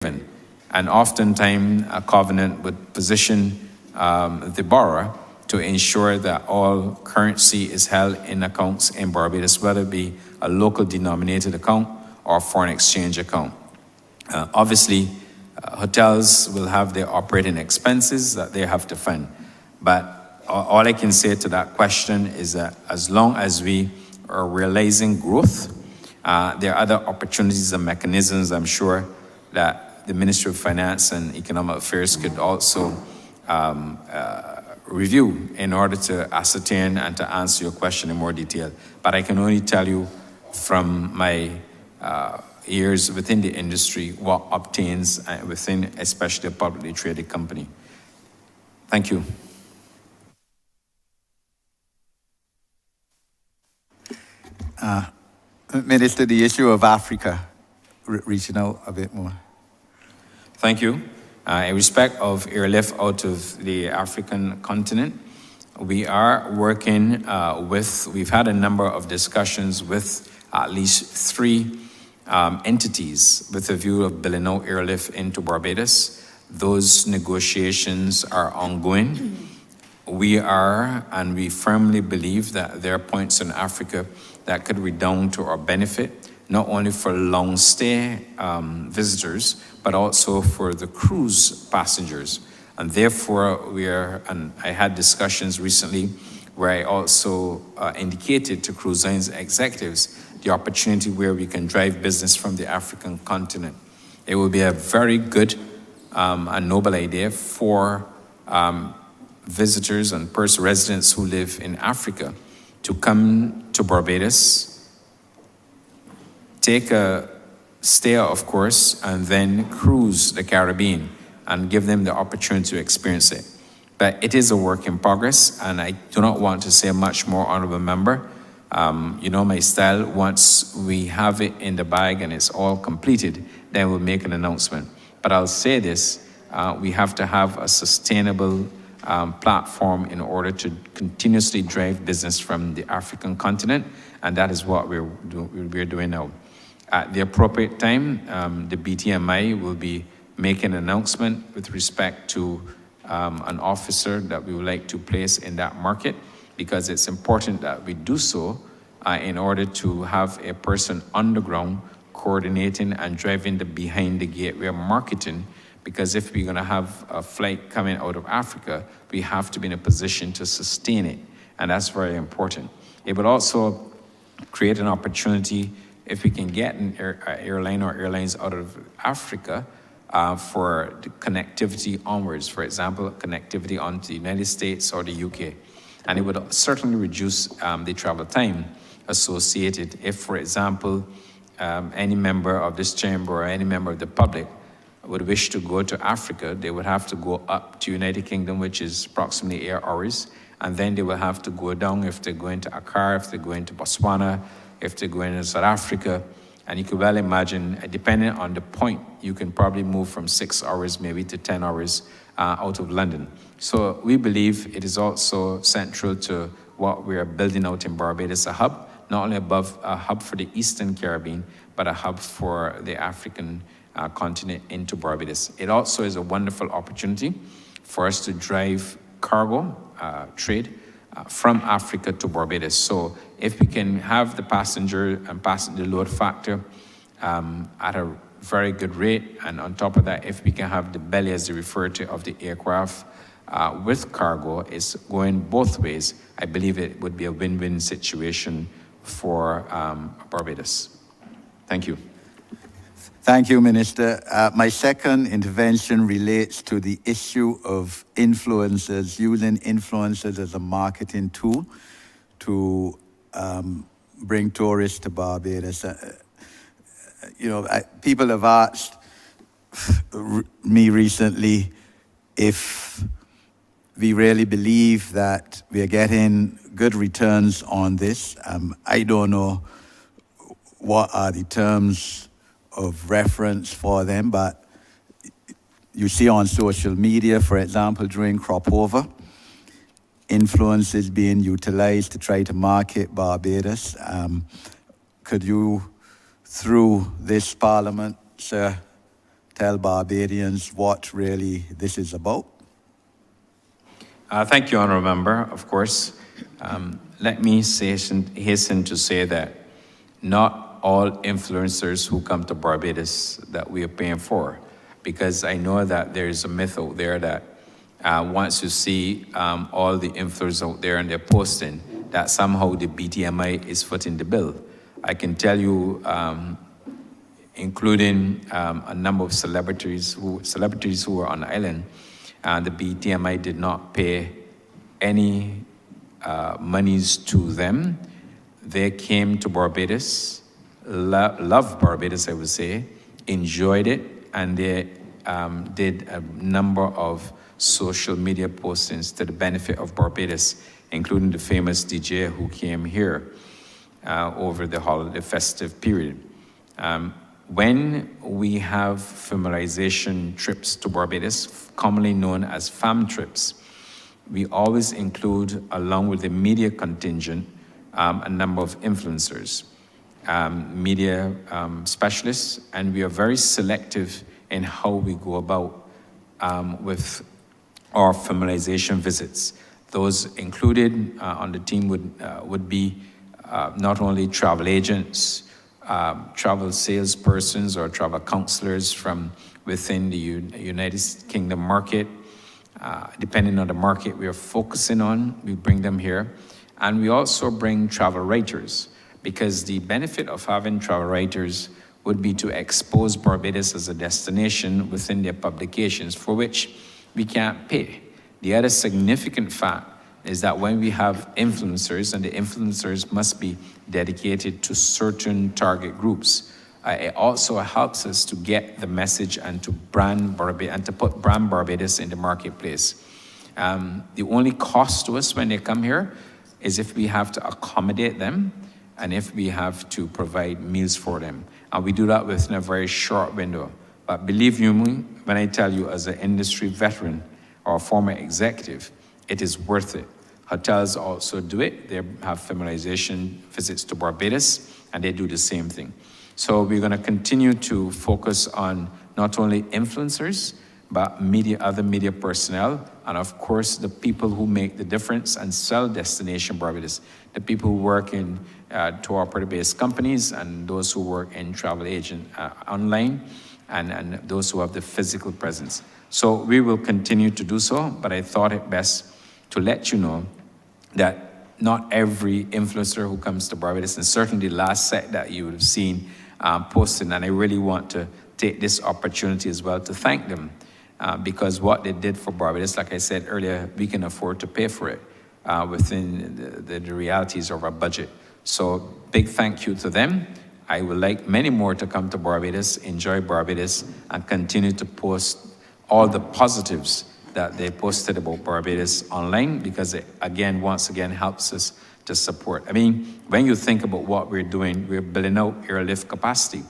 And oftentimes, a covenant would position the borrower to ensure that all currency is held in accounts in Barbados, whether it be a local denominated account or a foreign exchange account. Obviously, hotels will have their operating expenses that they have to fund. But all I can say to that question is that as long as we are realizing growth, there are other opportunities and mechanisms, I'm sure, that the Ministry of Finance and Economic Affairs could also review in order to ascertain and to answer your question in more detail. But I can only tell you from my years within the industry what obtains within especially a publicly traded company. Thank you. Minister, the issue of Africa, reaching out a bit more. Thank you. In respect of airlift out of the African continent, we are working we've had a number of discussions with at least 3 entities with a view of building out airlift into Barbados. Those negotiations are ongoing. We firmly believe that there are points in Africa that could redound to our benefit, not only for long stay visitors, but also for the cruise passengers. And therefore, I had discussions recently where I also indicated to cruise lines executives the opportunity where we can drive business from the African continent. It would be a very good and noble idea for visitors and residents who live in Africa to come to Barbados, take a stay, of course, and then cruise the Caribbean and give them the opportunity to experience it. But it is a work in progress, and I do not want to say much more, honorable member. You know my style. Once we have it in the bag and it's all completed, then we'll make an announcement. But I'll say this, we have to have a sustainable platform in order to continuously drive business from the African continent, and that is what we're doing now. At the appropriate time, the BTMI will be making an announcement with respect to an officer that we would like to place in that market, because it's important that we do so in order to have a person on the ground coordinating and driving behind the gateway marketing. Because if we're going to have a flight coming out of Africa, we have to be in a position to sustain it. And that's very important. It would also create an opportunity if we can get an airline or airlines out of Africa for the connectivity onwards. For example, connectivity onto the United States or the UK. And it would certainly reduce the travel time associated if, for example, any member of this chamber or any member of the public would wish to go to Africa, they would have to go up to United Kingdom, which is approximately 8 hours, and then they will have to go down if they're going to Accra, if they're going to Botswana, if they're going to South Africa. And you can well imagine, depending on the point, you can probably move from 6 hours maybe to 10 hours out of London. So we believe it is also central to what we are building out in Barbados, a hub, not only a hub for the Eastern Caribbean, but a hub for the African continent into Barbados. It also is a wonderful opportunity for us to drive cargo trade from Africa to Barbados. So if we can have the passenger and passenger load factor at a very good rate, and on top of that, if we can have the belly, as they refer to, of the aircraft with cargo is going both ways, I believe it would be a win-win situation for Barbados. Thank you. Thank you, Minister. My second intervention relates to the issue of influencers, using influencers as a marketing tool to bring tourists to Barbados. People have asked me recently if we really believe that we are getting good returns on this. I don't know what are the terms of reference for them, but you see on social media, for example, during crop over, influences being utilized to try to market Barbados. Could you, through this parliament, sir, tell Barbadians what really this is about? Thank you, Honourable Member. Of course, let me hasten to say that not all influencers who come to Barbados that we are paying for, because I know that there is a myth out there that once you see all the influencers out there and they're posting, that somehow the BTMI is footing the bill. I can tell you, including a number of celebrities who were on the island, the BTMI did not pay any monies to them. They came to Barbados, loved Barbados, I would say, enjoyed it, and they did a number of social media postings to the benefit of Barbados, including the famous DJ who came here over the holiday festive period. When we have familiarization trips to Barbados, commonly known as FAM trips, we always include, along with the media contingent, a number of influencers, media specialists, and we are very selective in how we go about with our familiarization visits. Those included on the team would be not only travel agents, travel salespersons or travel counselors from within the United Kingdom market. Depending on the market we are focusing on, we bring them here. And we also bring travel writers, because the benefit of having travel writers would be to expose Barbados as a destination within their publications, for which we can't pay. The other significant fact is that when we have influencers, and the influencers must be dedicated to certain target groups, it also helps us to get the message and to brand Barbados and to put brand Barbados in the marketplace. The only cost to us when they come here is if we have to accommodate them and if we have to provide meals for them. And we do that within a very short window. But believe you me, when I tell you as an industry veteran or a former executive, it is worth it. Hotels also do it. They have familiarization visits to Barbados, and they do the same thing. So we're going to continue to focus on not only influencers, but other media personnel, and of course the people who make the difference and sell Destination Barbados, the people who work in tour operator-based companies, and those who work in travel agent online, and those who have the physical presence. So we will continue to do so, but I thought it best to let you know that not every influencer who comes to Barbados, and certainly the last set that you would have seen posted, and I really want to take this opportunity as well to thank them, because what they did for Barbados, like I said earlier, we can afford to pay for it within the realities of our budget. So big thank you to them. I would like many more to come to Barbados, enjoy Barbados, and continue to post all the positives that they posted about Barbados online, because it, once again, helps us to support. I mean, when you think about what we're doing, we're building out airlift capacity.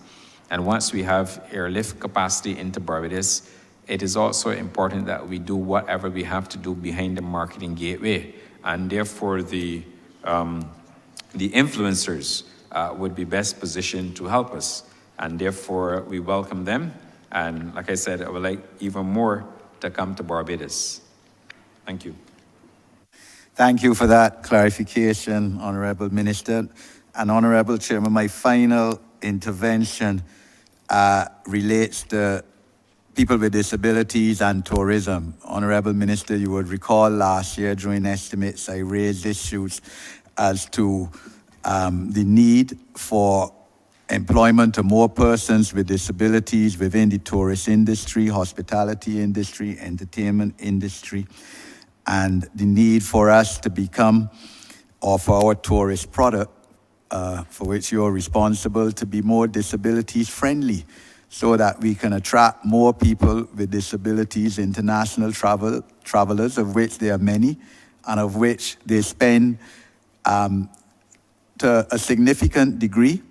And once we have airlift capacity into Barbados, it is also important that we do whatever we have to do behind the marketing gateway. And therefore, the influencers would be best positioned to help us. And therefore, we welcome them. And like I said, I would like even more to come to Barbados. Thank you. Thank you for that clarification, Honourable Minister. And Honourable Chairman, my final intervention relates to people with disabilities and tourism. Honourable Minister, you would recall last year during estimates, I raised issues as to the need for employment of more persons with disabilities within the tourist industry, hospitality industry, entertainment industry, and the need for us to become, or for our tourist product, for which you're responsible, to be more disabilities friendly, so that we can attract more people with disabilities, international travelers, of which there are many, and of which they spend to a significant degree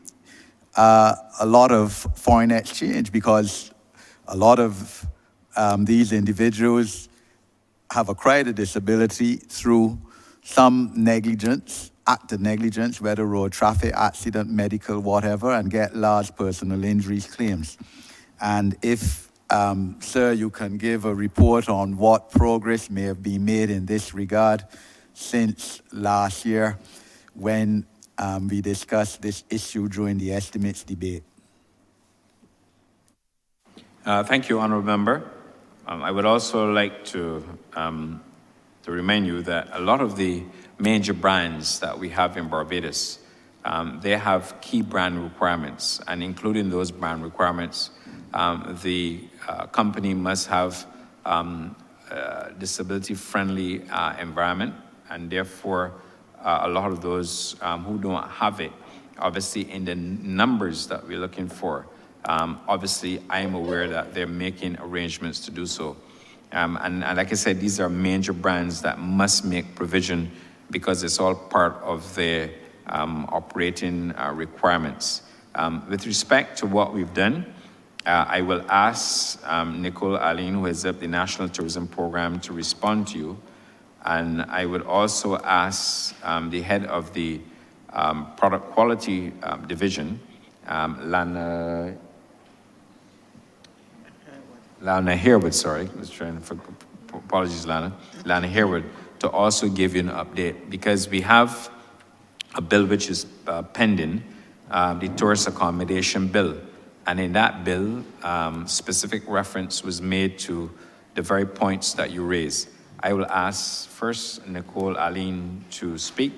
a lot of foreign exchange, because a lot of these individuals have acquired a disability through some negligence, active negligence, whether road traffic accident, medical, whatever, and get large personal injuries claims. And if sir, you can give a report on what progress may have been made in this regard since last year when we discussed this issue during the estimates debate. Thank you, Honourable Member. I would also like to remind you that a lot of the major brands that we have in Barbados, they have key brand requirements, and including those brand requirements, the company must have disability-friendly environment, and therefore a lot of those who don't have it, obviously in the numbers that we're looking for, obviously I am aware that they're making arrangements to do so. And like I said, these are major brands that must make provision because it's all part of their operating requirements. With respect to what we've done, I will ask Nicole Aline, who heads up the National Tourism Program, to respond to you. And I would also ask the head of the Product Quality Division, Lana Harewood, sorry, I was trying to, apologies, Lana Harewood, to also give you an update, because we have a bill which is pending, the Tourist Accommodation Bill. And in that bill, specific reference was made to the very points that you raised. I will ask first Nicole Aline to speak,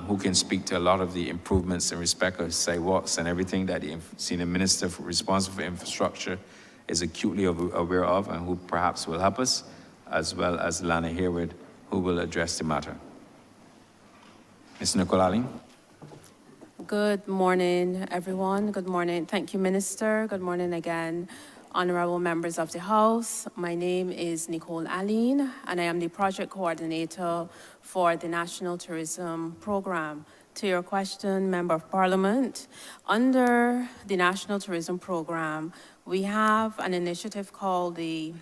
who can speak to a lot of the improvements in respect of sidewalks and everything that the Senior Minister responsible for infrastructure is acutely aware of, and who perhaps will help us, as well as Lana Harewood, who will address the matter. Ms. Nicole Aline. Good morning, everyone. Good morning. Thank you, Minister. Good morning again, honorable members of the House. My name is Nicole Aline, and I am the project coordinator for the National Tourism Program. To your question, Member of Parliament, under the National Tourism Program, we have an initiative called the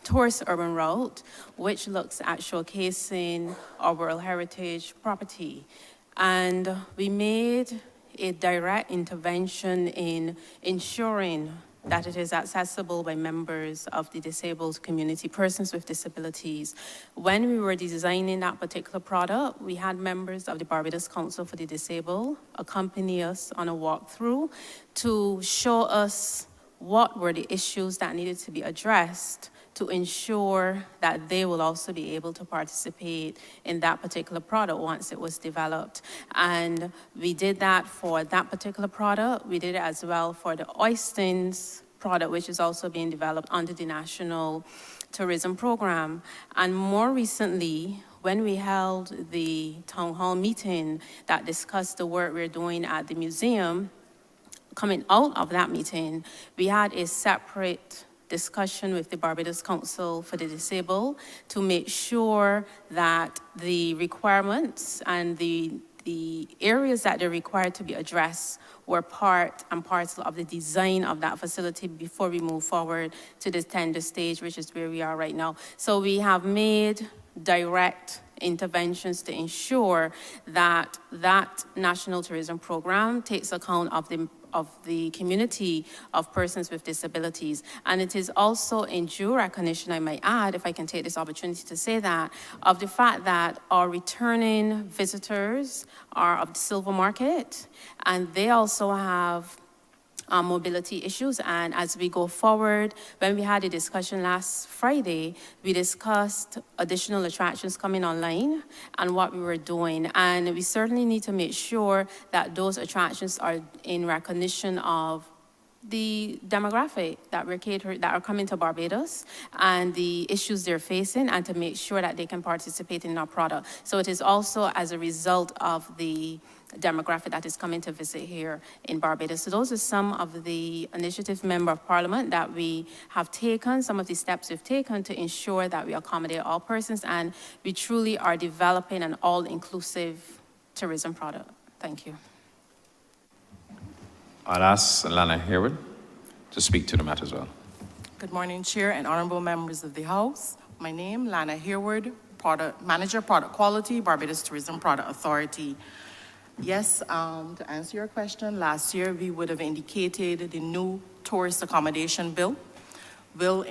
Tourist Urban Route, which looks at showcasing our World Heritage property. And we made a direct intervention in ensuring that it is accessible by members of the disabled community, persons with disabilities. When we were designing that particular product, we had members of the Barbados Council for the Disabled accompany us on a walkthrough to show us what were the issues that needed to be addressed to ensure that they will also be able to participate in that particular product once it was developed. And we did that for that particular product. We did it as well for the Oystins product, which is also being developed under the National Tourism Program. And more recently, when we held the town hall meeting that discussed the work we're doing at the museum, coming out of that meeting, we had a separate discussion with the Barbados Council for the Disabled to make sure that the requirements and the areas that are required to be addressed were part and parcel of the design of that facility before we move forward to the tender stage, which is where we are right now. So we have made direct interventions to ensure that that National Tourism Program takes account of the community of persons with disabilities. And it is also in due recognition, I might add, if I can take this opportunity to say that, of the fact that our returning visitors are of the silver market, and they also have mobility issues. And as we go forward, when we had a discussion last Friday, we discussed additional attractions coming online and what we were doing. And we certainly need to make sure that those attractions are in recognition of the demographic that we're catering, that are coming to Barbados, and the issues they're facing, and to make sure that they can participate in our product. So it is also as a result of the demographic that is coming to visit here in Barbados. So those are some of the initiatives, Member of Parliament, that we have taken, some of the steps we've taken to ensure that we accommodate all persons, and we truly are developing an all-inclusive tourism product. Thank you. I'll ask Lana Harewood to speak to the matter as well. Good morning, Chair and honorable members of the House. My name, Lana Harewood, Manager, Product Quality, Barbados Tourism Product Authority. Yes, to answer your question, last year we would have indicated the new tourist accommodation bill. will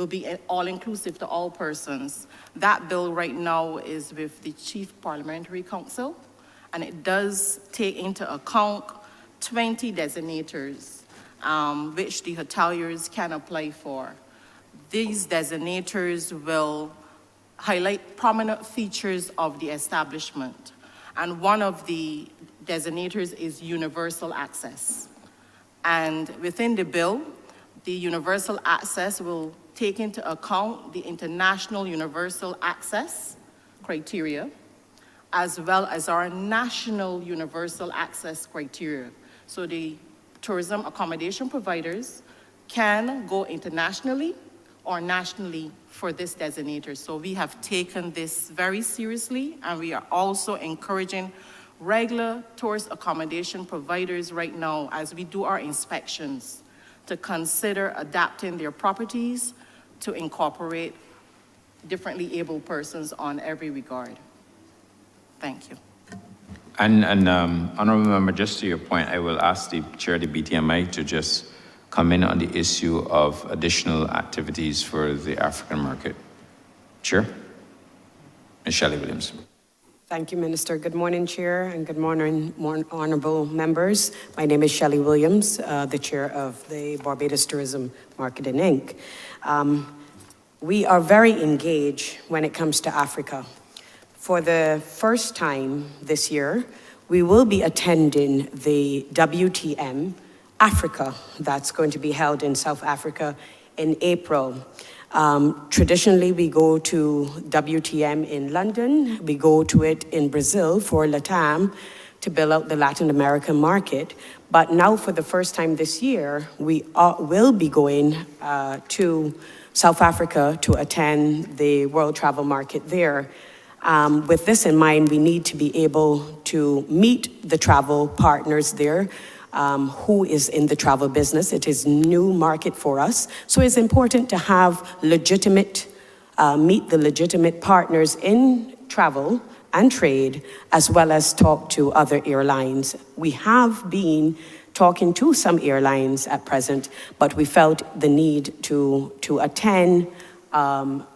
be all-inclusive to all persons. That bill right now is with the Chief Parliamentary Council, and it does take into account 20 designators, which the hoteliers can apply for. These designators will highlight prominent features of the establishment, and one of the designators is universal access. And within the bill, the universal access will take into account the international universal access criteria, as well as our national universal access criteria. So the tourism accommodation providers can go internationally or nationally for this designator. So we have taken this very seriously, and we are also encouraging regular tourist accommodation providers right now, as we do our inspections, to consider adapting their properties to incorporate differently able persons on every regard. Thank you. And Honorable Member, just to your point, I will ask the Chair of the BTMI to just come in on the issue of additional activities for the African market. Chair? Ms. Shelley Williams. Thank you, Minister. Good morning, Chair, and good morning, honorable members. My name is Shelley Williams, the Chair of the Barbados Tourism Marketing, Inc. We are very engaged when it comes to Africa. For the first time this year, we will be attending the WTM Africa that's going to be held in South Africa in April. Traditionally, we go to WTM in London, we go to it in Brazil for LATAM to build out the Latin American market. But now for the first time this year, we will be going to South Africa to attend the World Travel Market there. With this in mind, we need to be able to meet the travel partners there, who is in the travel business. It is new market for us. So it's important to have meet the legitimate partners in travel and trade, as well as talk to other airlines. We have been talking to some airlines at present, but we felt the need to attend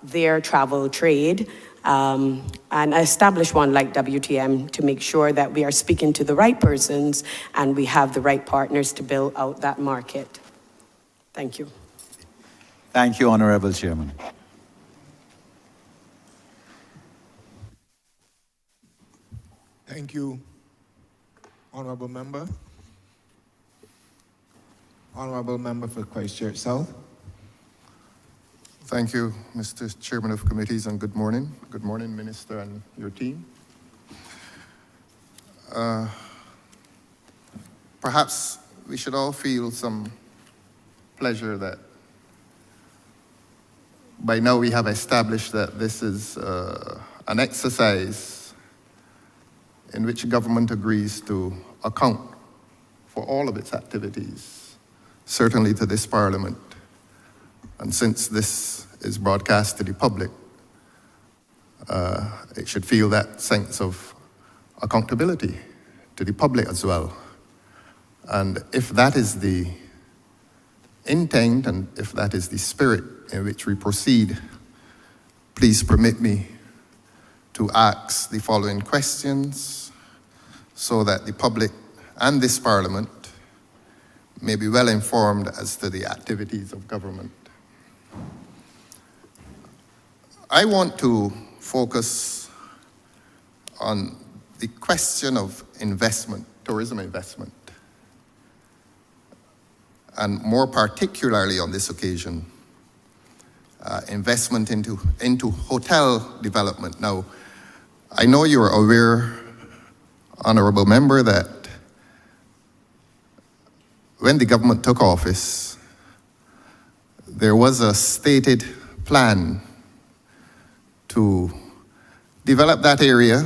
their travel trade and establish one like WTM to make sure that we are speaking to the right persons and we have the right partners to build out that market. Thank you. Thank you, Honorable Chairman. Thank you, Honorable Member. Honorable Member for Christchurch South. Thank you, Mr. Chairman of Committees, and good morning. Good morning, Minister and your team. Perhaps we should all feel some pleasure that by now we have established that this is an exercise in which government agrees to account for all of its activities, certainly to this Parliament. And since this is broadcast to the public, it should feel that sense of accountability to the public as well. And if that is the intent and if that is the spirit in which we proceed, please permit me to ask the following questions so that the public and this Parliament may be well informed as to the activities of government. I want to focus on the question of investment, tourism investment, and more particularly on this occasion, investment into hotel development. Now, I know you're aware, Honorable Member, that when the government took office, there was a stated plan to develop that area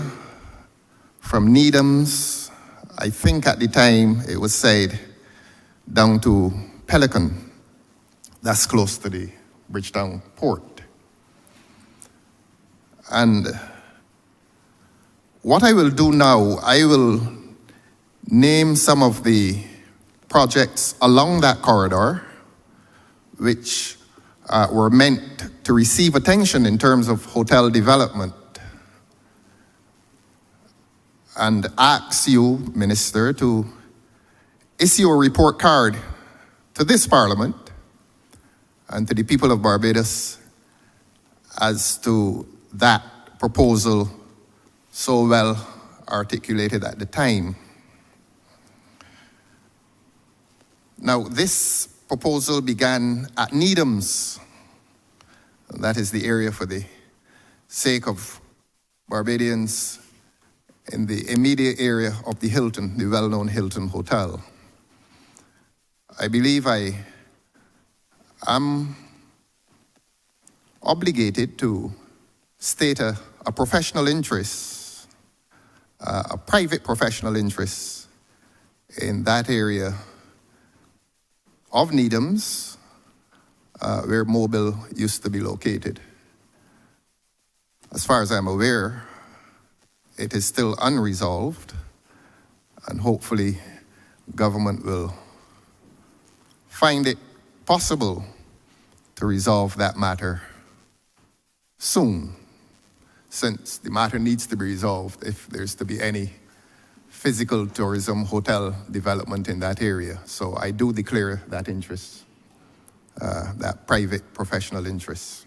from Needham's, I think at the time it was said, down to Pelican. That's close to the Bridgetown port. And what I will do now, I will name some of the projects along that corridor which were meant to receive attention in terms of hotel development, and ask you, Minister, to issue a report card to this Parliament and to the people of Barbados as to that proposal so well articulated at the time. Now, this proposal began at Needham's. That is the area for the sake of Barbadians in the immediate area of the Hilton, the well-known Hilton Hotel. I believe I am obligated to state a professional interest, a private professional interest in that area of Needham's, where Mobile used to be located. As far as I'm aware, it is still unresolved, and hopefully government will find it possible to resolve that matter soon, since the matter needs to be resolved if there's to be any physical tourism hotel development in that area. So I do declare that interest, that private professional interest.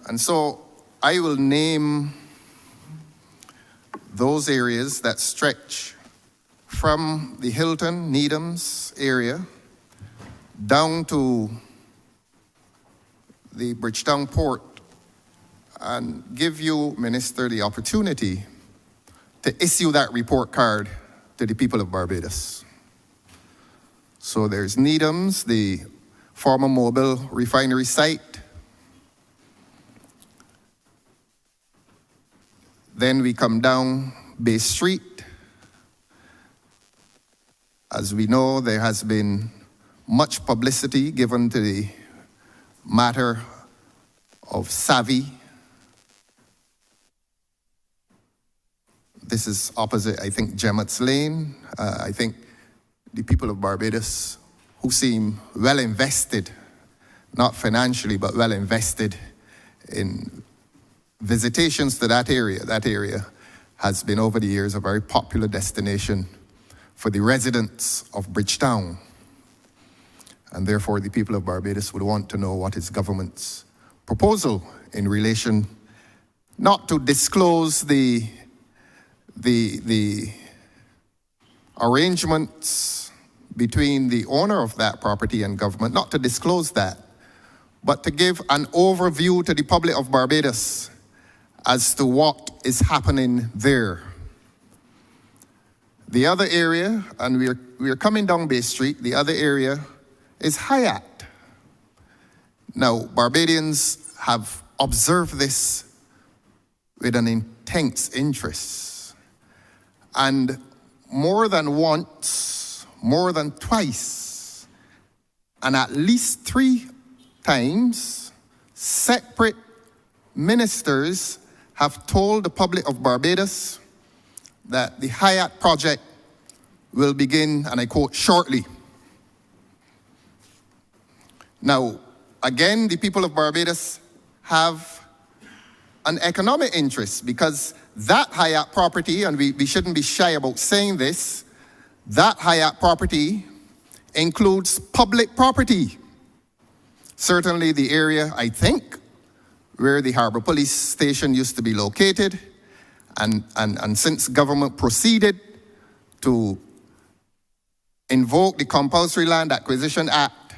And so I will name those areas that stretch from the Hilton, Needham's area down to the Bridgetown Port, and give you, Minister, the opportunity to issue that report card to the people of Barbados. So there's Needham's, the former Mobile refinery site. Then we come down Bay Street. As we know, there has been much publicity given to the matter of Savvy. This is opposite, I think, Gemmett's Lane. I think the people of Barbados, who seem well invested, not financially, but well invested in visitations to that area has been over the years a very popular destination for the residents of Bridgetown. And therefore, the people of Barbados would want to know what is government's proposal in relation not to disclose the arrangements between the owner of that property and government, not to disclose that, but to give an overview to the public of Barbados as to what is happening there. The other area, and we're coming down Bay Street, the other area is Hyatt. Now, Barbadians have observed this with an intense interest. And more than once, more than twice, and at least 3 times, separate ministers have told the public of Barbados that the Hyatt project will begin, and I quote, shortly. Now, again, the people of Barbados have an economic interest, because that Hyatt property, and we shouldn't be shy about saying this, that Hyatt property includes public property. Certainly the area, I think, where the Harbour Police Station used to be located, and since government proceeded to invoke the Compulsory Land Acquisition Act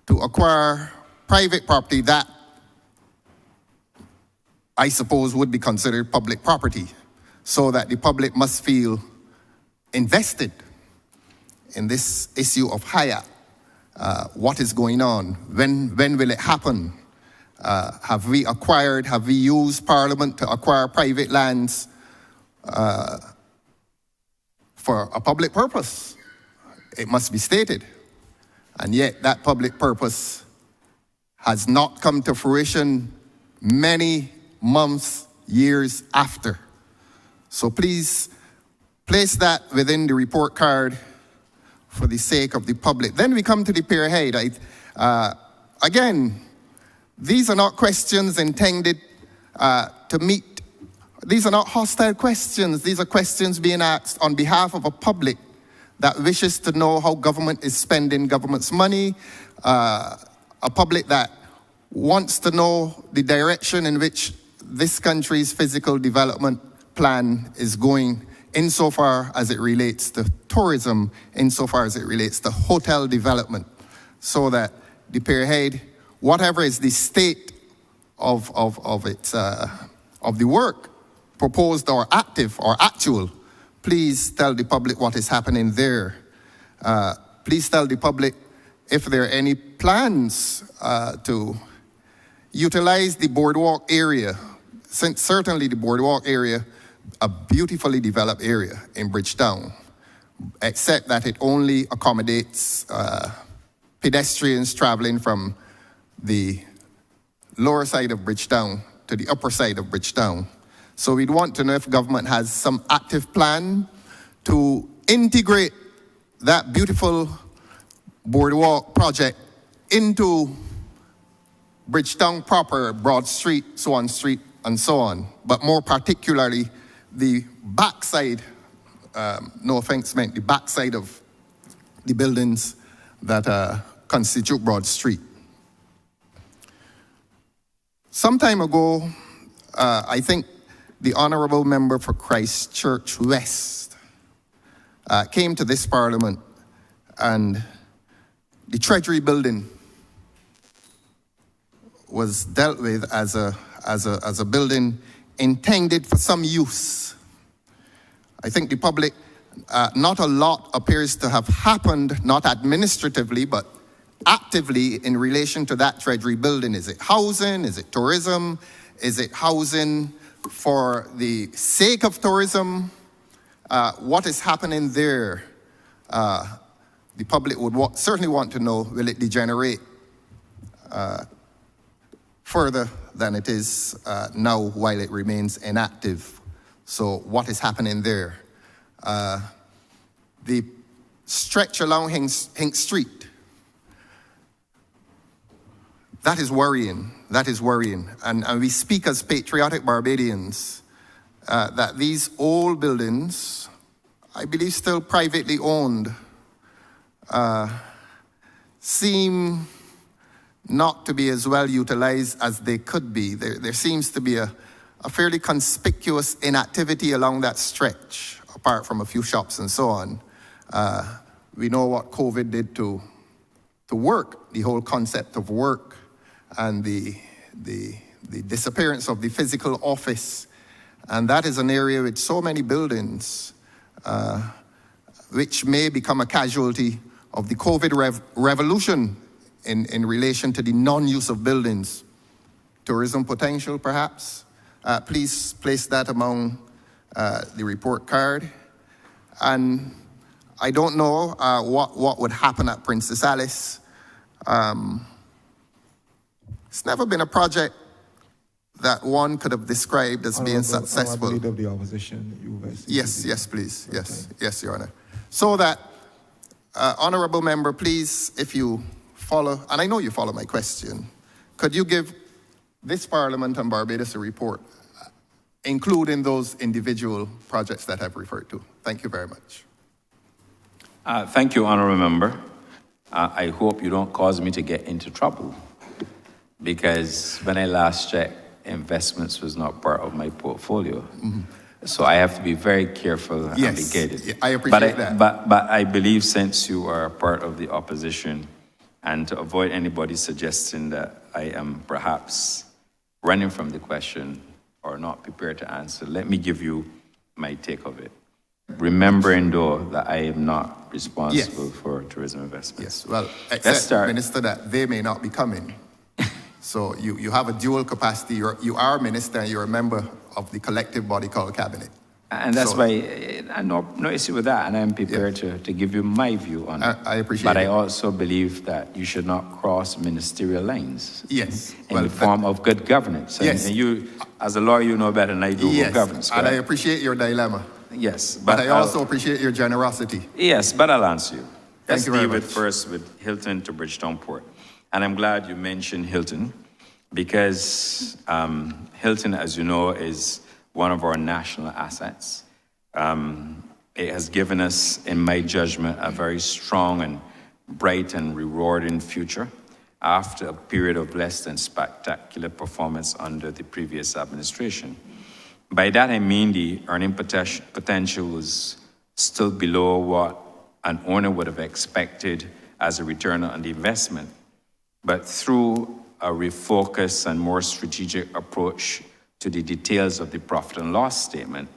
to acquire private property, that I suppose would be considered public property, so that the public must feel invested in this issue of Hyatt. What is going on? When will it happen? Have we used Parliament to acquire private lands for a public purpose? It must be stated. And yet that public purpose has not come to fruition many months, years after. So please place that within the report card for the sake of the public. Then we come to the pierhead. Again, these are not questions intended to meet. These are not hostile questions. These are questions being asked on behalf of a public that wishes to know how government is spending government's money, a public that wants to know the direction in which this country's physical development plan is going insofar as it relates to tourism, insofar as it relates to hotel development, so that the pierhead, whatever is the state of the work, proposed or active or actual, please tell the public what is happening there. Please tell the public if there are any plans to utilize the boardwalk area, since certainly the boardwalk area, a beautifully developed area in Bridgetown, except that it only accommodates pedestrians traveling from the lower side of Bridgetown to the upper side of Bridgetown. So we'd want to know if government has some active plan to integrate that beautiful boardwalk project into Bridgetown proper, Broad Street, Swan Street, and so on. But more particularly, the backside, no offense meant, the backside of the buildings that constitute Broad Street. Some time ago, I think the honorable member for Christchurch West came to this parliament, and the Treasury building was dealt with as a building intended for some use. I think the public, not a lot appears to have happened, not administratively, but actively in relation to that Treasury building. Is it housing? Is it tourism? Is it housing for the sake of tourism? What is happening there? The public would certainly want to know, will it degenerate further than it is now while it remains inactive? So what is happening there? The stretch along Hink Street, that is worrying. That is worrying. And we speak as patriotic Barbadians that these old buildings, I believe still privately owned, seem not to be as well utilized as they could be. There seems to be a fairly conspicuous inactivity along that stretch, apart from a few shops and so on. We know what COVID did to work, the whole concept of work, and the disappearance of the physical office. And that is an area with so many buildings which may become a casualty of the COVID revolution in relation to the non-use of buildings. Tourism potential, perhaps. Please place that among the report card. And I don't know what would happen at Princess Alice. It's never been a project that one could have described as being successful. Leader of the opposition, Yes, please. Yes, Your Honor. So that, honorable member, please, if you follow, and I know you follow my question, could you give this Parliament and Barbados a report, including those individual projects that I've referred to? Thank you very much. Thank you, honorable member. I hope you don't cause me to get into trouble, because when I last checked, investments was not part of my portfolio. Mm-hmm. So I have to be very careful and be gated. Yeah, I appreciate that. But I believe, since you are part of the opposition, and to avoid anybody suggesting that I am perhaps running from the question or not prepared to answer, let me give you my take of it. Remembering, though, that I am not responsible for tourism investments. Yes, well, except, Minister, that they may not be coming. So you have a dual capacity. You are a minister and you're a member of the collective body called cabinet. And that's why I no issue with that, and I'm prepared to give you my view on it. I appreciate But it. I also believe that you should not cross ministerial lines. Yes. In the form of good governance. Yes. And you, as a lawyer, you know better than I do good governance. And I appreciate your dilemma. Yes. But I also appreciate your generosity. Yes, but I'll answer you. Let's Thank you very deal with much. first with Hilton to Bridgetown Port. And I'm glad you mentioned Hilton because Hilton, as you know, is one of our national assets. It has given us, in my judgment, a very strong and bright and rewarding future after a period of less than spectacular performance under the previous administration. By that I mean the earning potential was still below what an owner would have expected as a return on the investment. But through a refocus and more strategic approach to the details of the profit and loss statement,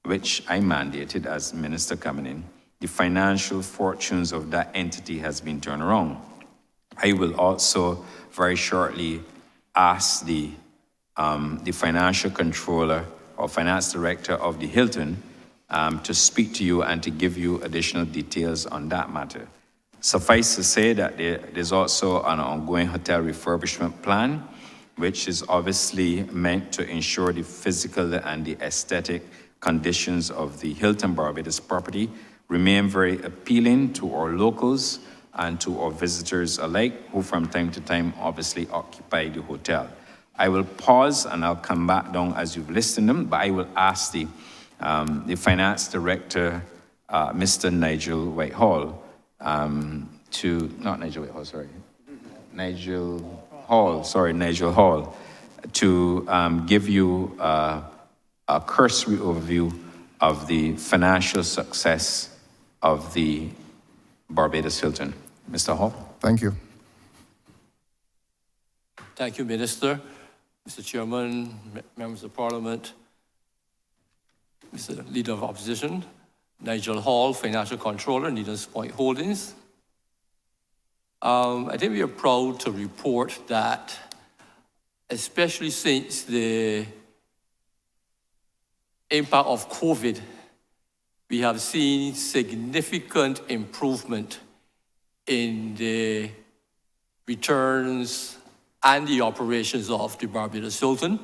which I mandated as minister coming in, the financial fortunes of that entity has been turned around. I will also very shortly ask the financial controller or finance director of the Hilton to speak to you and to give you additional details on that matter. Suffice to say that there's also an ongoing hotel refurbishment plan, which is obviously meant to ensure the physical and the aesthetic conditions of the Hilton Barbados property remain very appealing to our locals and to our visitors alike, who from time to time obviously occupy the hotel. I will pause and I'll come back down as you've listed them, but I will ask the finance director, Mr. Nigel Whitehall, Nigel Hall, to give you a cursory overview of the financial success of the Barbados Hilton. Mr. Hall. Thank you. Thank you, Minister, Mr. Chairman, members of Parliament, Mr. Leader of Opposition, Nigel Hall, Financial Controller, Needham's Point Holdings. I think we are proud to report that, especially since the impact of COVID, we have seen significant improvement in the returns and the operations of the Barbados Hilton,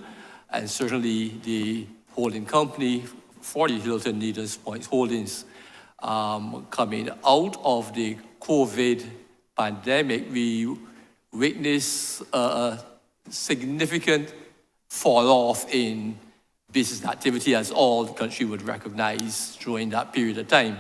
and certainly the holding company for the Hilton Needham's Point Holdings. Coming out of the COVID pandemic, we witnessed a significant fall off in business activity, as all the country would recognize during that period of time.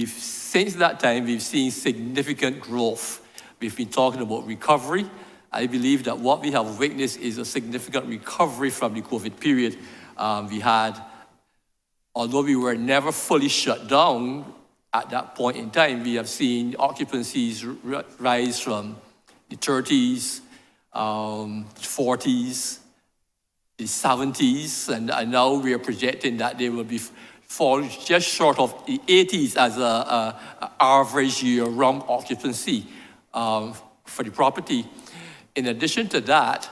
Since that time, we've seen significant growth. We've been talking about recovery. I believe that what we have witnessed is a significant recovery from the COVID period. Although we were never fully shut down at that point in time, we have seen occupancies rise from the 30s, 40s, the 70s, and now we are projecting that they will fall just short of the 80s as an average year-round occupancy for the property. In addition to that,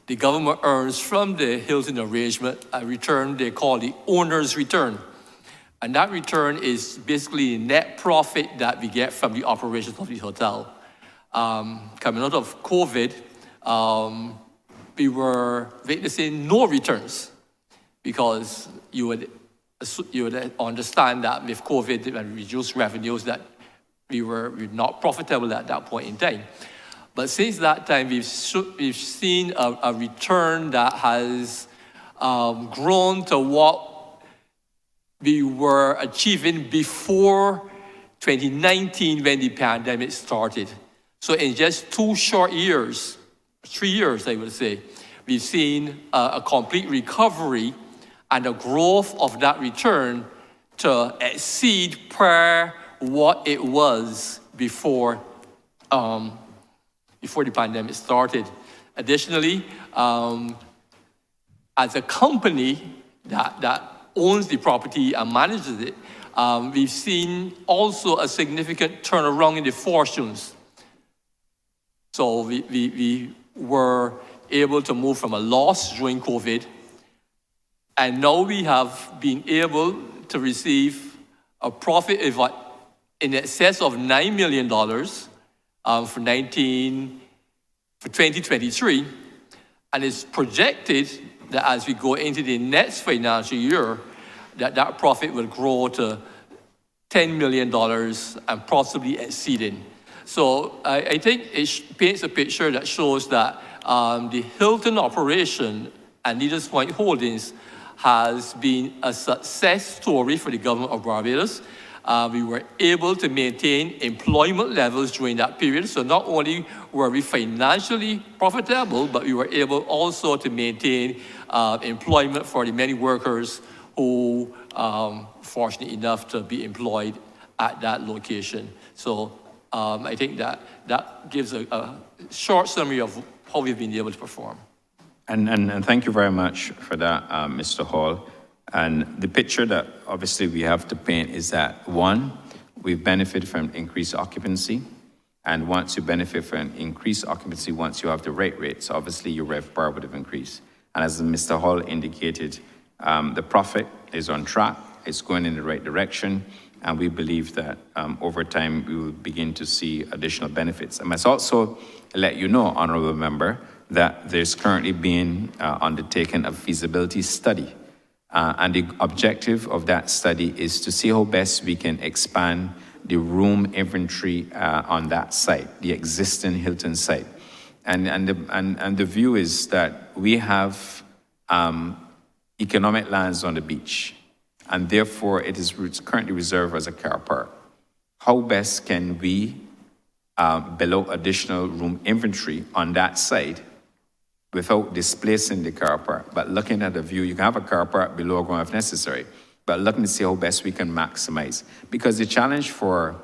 the government earns from the Hilton arrangement a return they call the owner's return. And that return is basically net profit that we get from the operations of the hotel. Coming out of COVID, we were witnessing no returns because you would understand that with COVID and reduced revenues that we were not profitable at that point in time. But since that time, we've seen a return that has grown to what we were achieving before 2019 when the pandemic started. So in just 2 short years, 3 years, I would say, we've seen a complete recovery and a growth of that return to exceed what it was before the pandemic started. Additionally, as a company that owns the property and manages it, we've seen also a significant turnaround in the fortunes. So we were able to move from a loss during COVID, and now we have been able to receive a profit in excess of $9 million for 2023, and it's projected that as we go into the next financial year, that profit will grow to $10 million and possibly exceeding. So I think it paints a picture that shows that the Hilton operation and Needles Point Holdings has been a success story for the government of Barbados. We were able to maintain employment levels during that period. So not only were we financially profitable, but we were able also to maintain employment for the many workers who fortunate enough to be employed at that location. So I think that gives a short summary of how we've been able to perform. And thank you very much for that, Mr. Hall. And the picture that obviously we have to paint is that, one, we've benefited from increased occupancy. And once you benefit from increased occupancy, once you have the rates, obviously your RevPAR would have increased. And as Mr. Hall indicated, the profit is on track, it's going in the right direction, and we believe that over time we will begin to see additional benefits. I must also let you know, Honorable Member, that there's currently being undertaken a feasibility study. And the objective of that study is to see how best we can expand the room inventory on that site, the existing Hilton site. And the view is that we have economic lands on the beach, and therefore it is currently reserved as a car park. How best can we build out additional room inventory on that site without displacing the car park, but looking at the view? You can have a car park below ground if necessary, but looking to see how best we can maximize. Because the challenge for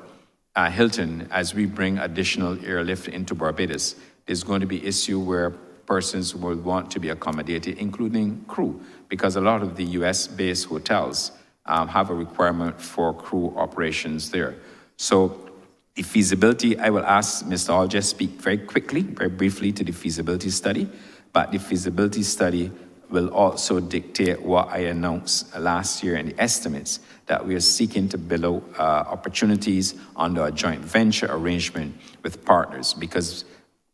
Hilton, as we bring additional airlift into Barbados, is going to be issue where persons will want to be accommodated, including crew, because a lot of the US-based hotels have a requirement for crew operations there. So the feasibility, I will ask Mr. Hall just speak very quickly, very briefly to the feasibility study, but the feasibility study will also dictate what I announced last year in the estimates, that we are seeking to build out opportunities under a joint venture arrangement with partners. Because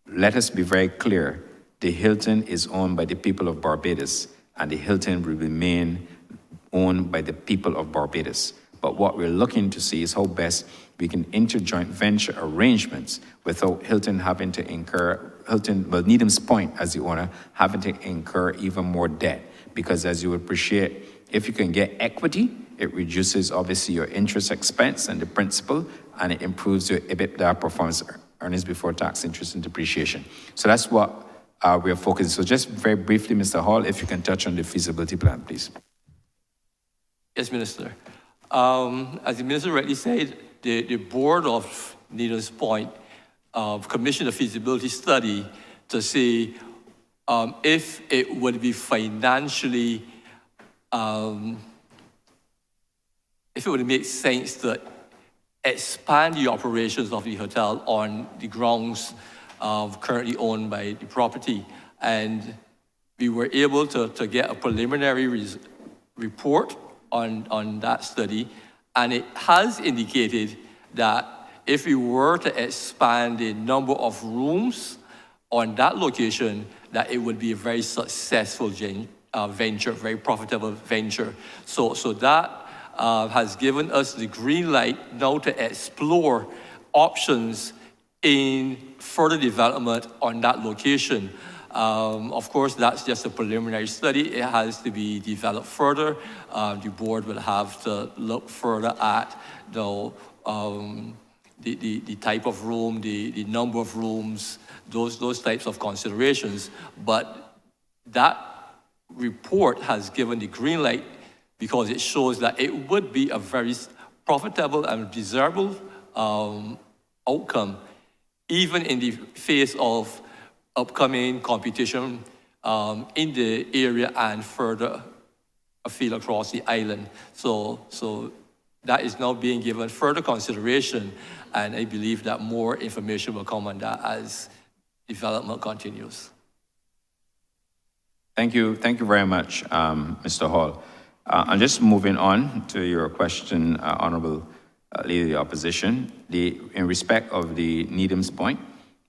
let us be very clear, the Hilton is owned by the people of Barbados, and the Hilton will remain owned by the people of Barbados. But what we're looking to see is how best we can enter joint venture arrangements without Hilton having to incur, Needham's Point as the owner, having to incur even more debt. Because as you would appreciate, if you can get equity, it reduces obviously your interest expense and the principal, and it improves your EBITDA performance, earnings before tax, interest and depreciation. So that's what we are focusing. So just very briefly, Mr. Hall, if you can touch on the feasibility plan, please. Yes, Minister. As the Minister rightly said, the board of Needles Point commissioned a feasibility study to see if it would be financially, if it would make sense to expand the operations of the hotel on the grounds currently owned by the property. And we were able to get a preliminary report on that study, and it has indicated that if we were to expand the number of rooms on that location, that it would be a very successful venture, very profitable venture. So that has given us the green light now to explore options in further development on that location. Of course, that's just a preliminary study. It has to be developed further. The board will have to look further at the type of room, the number of rooms, those types of considerations. But that report has given the green light because it shows that it would be a very profitable and desirable outcome, even in the face of upcoming competition in the area and further afield across the island. So that is now being given further consideration, and I believe that more information will come on that as development continues. Thank you very much, Mr. Hall. And just moving on to your question, Honorable Leader of the Opposition, in respect of the Needham's Point,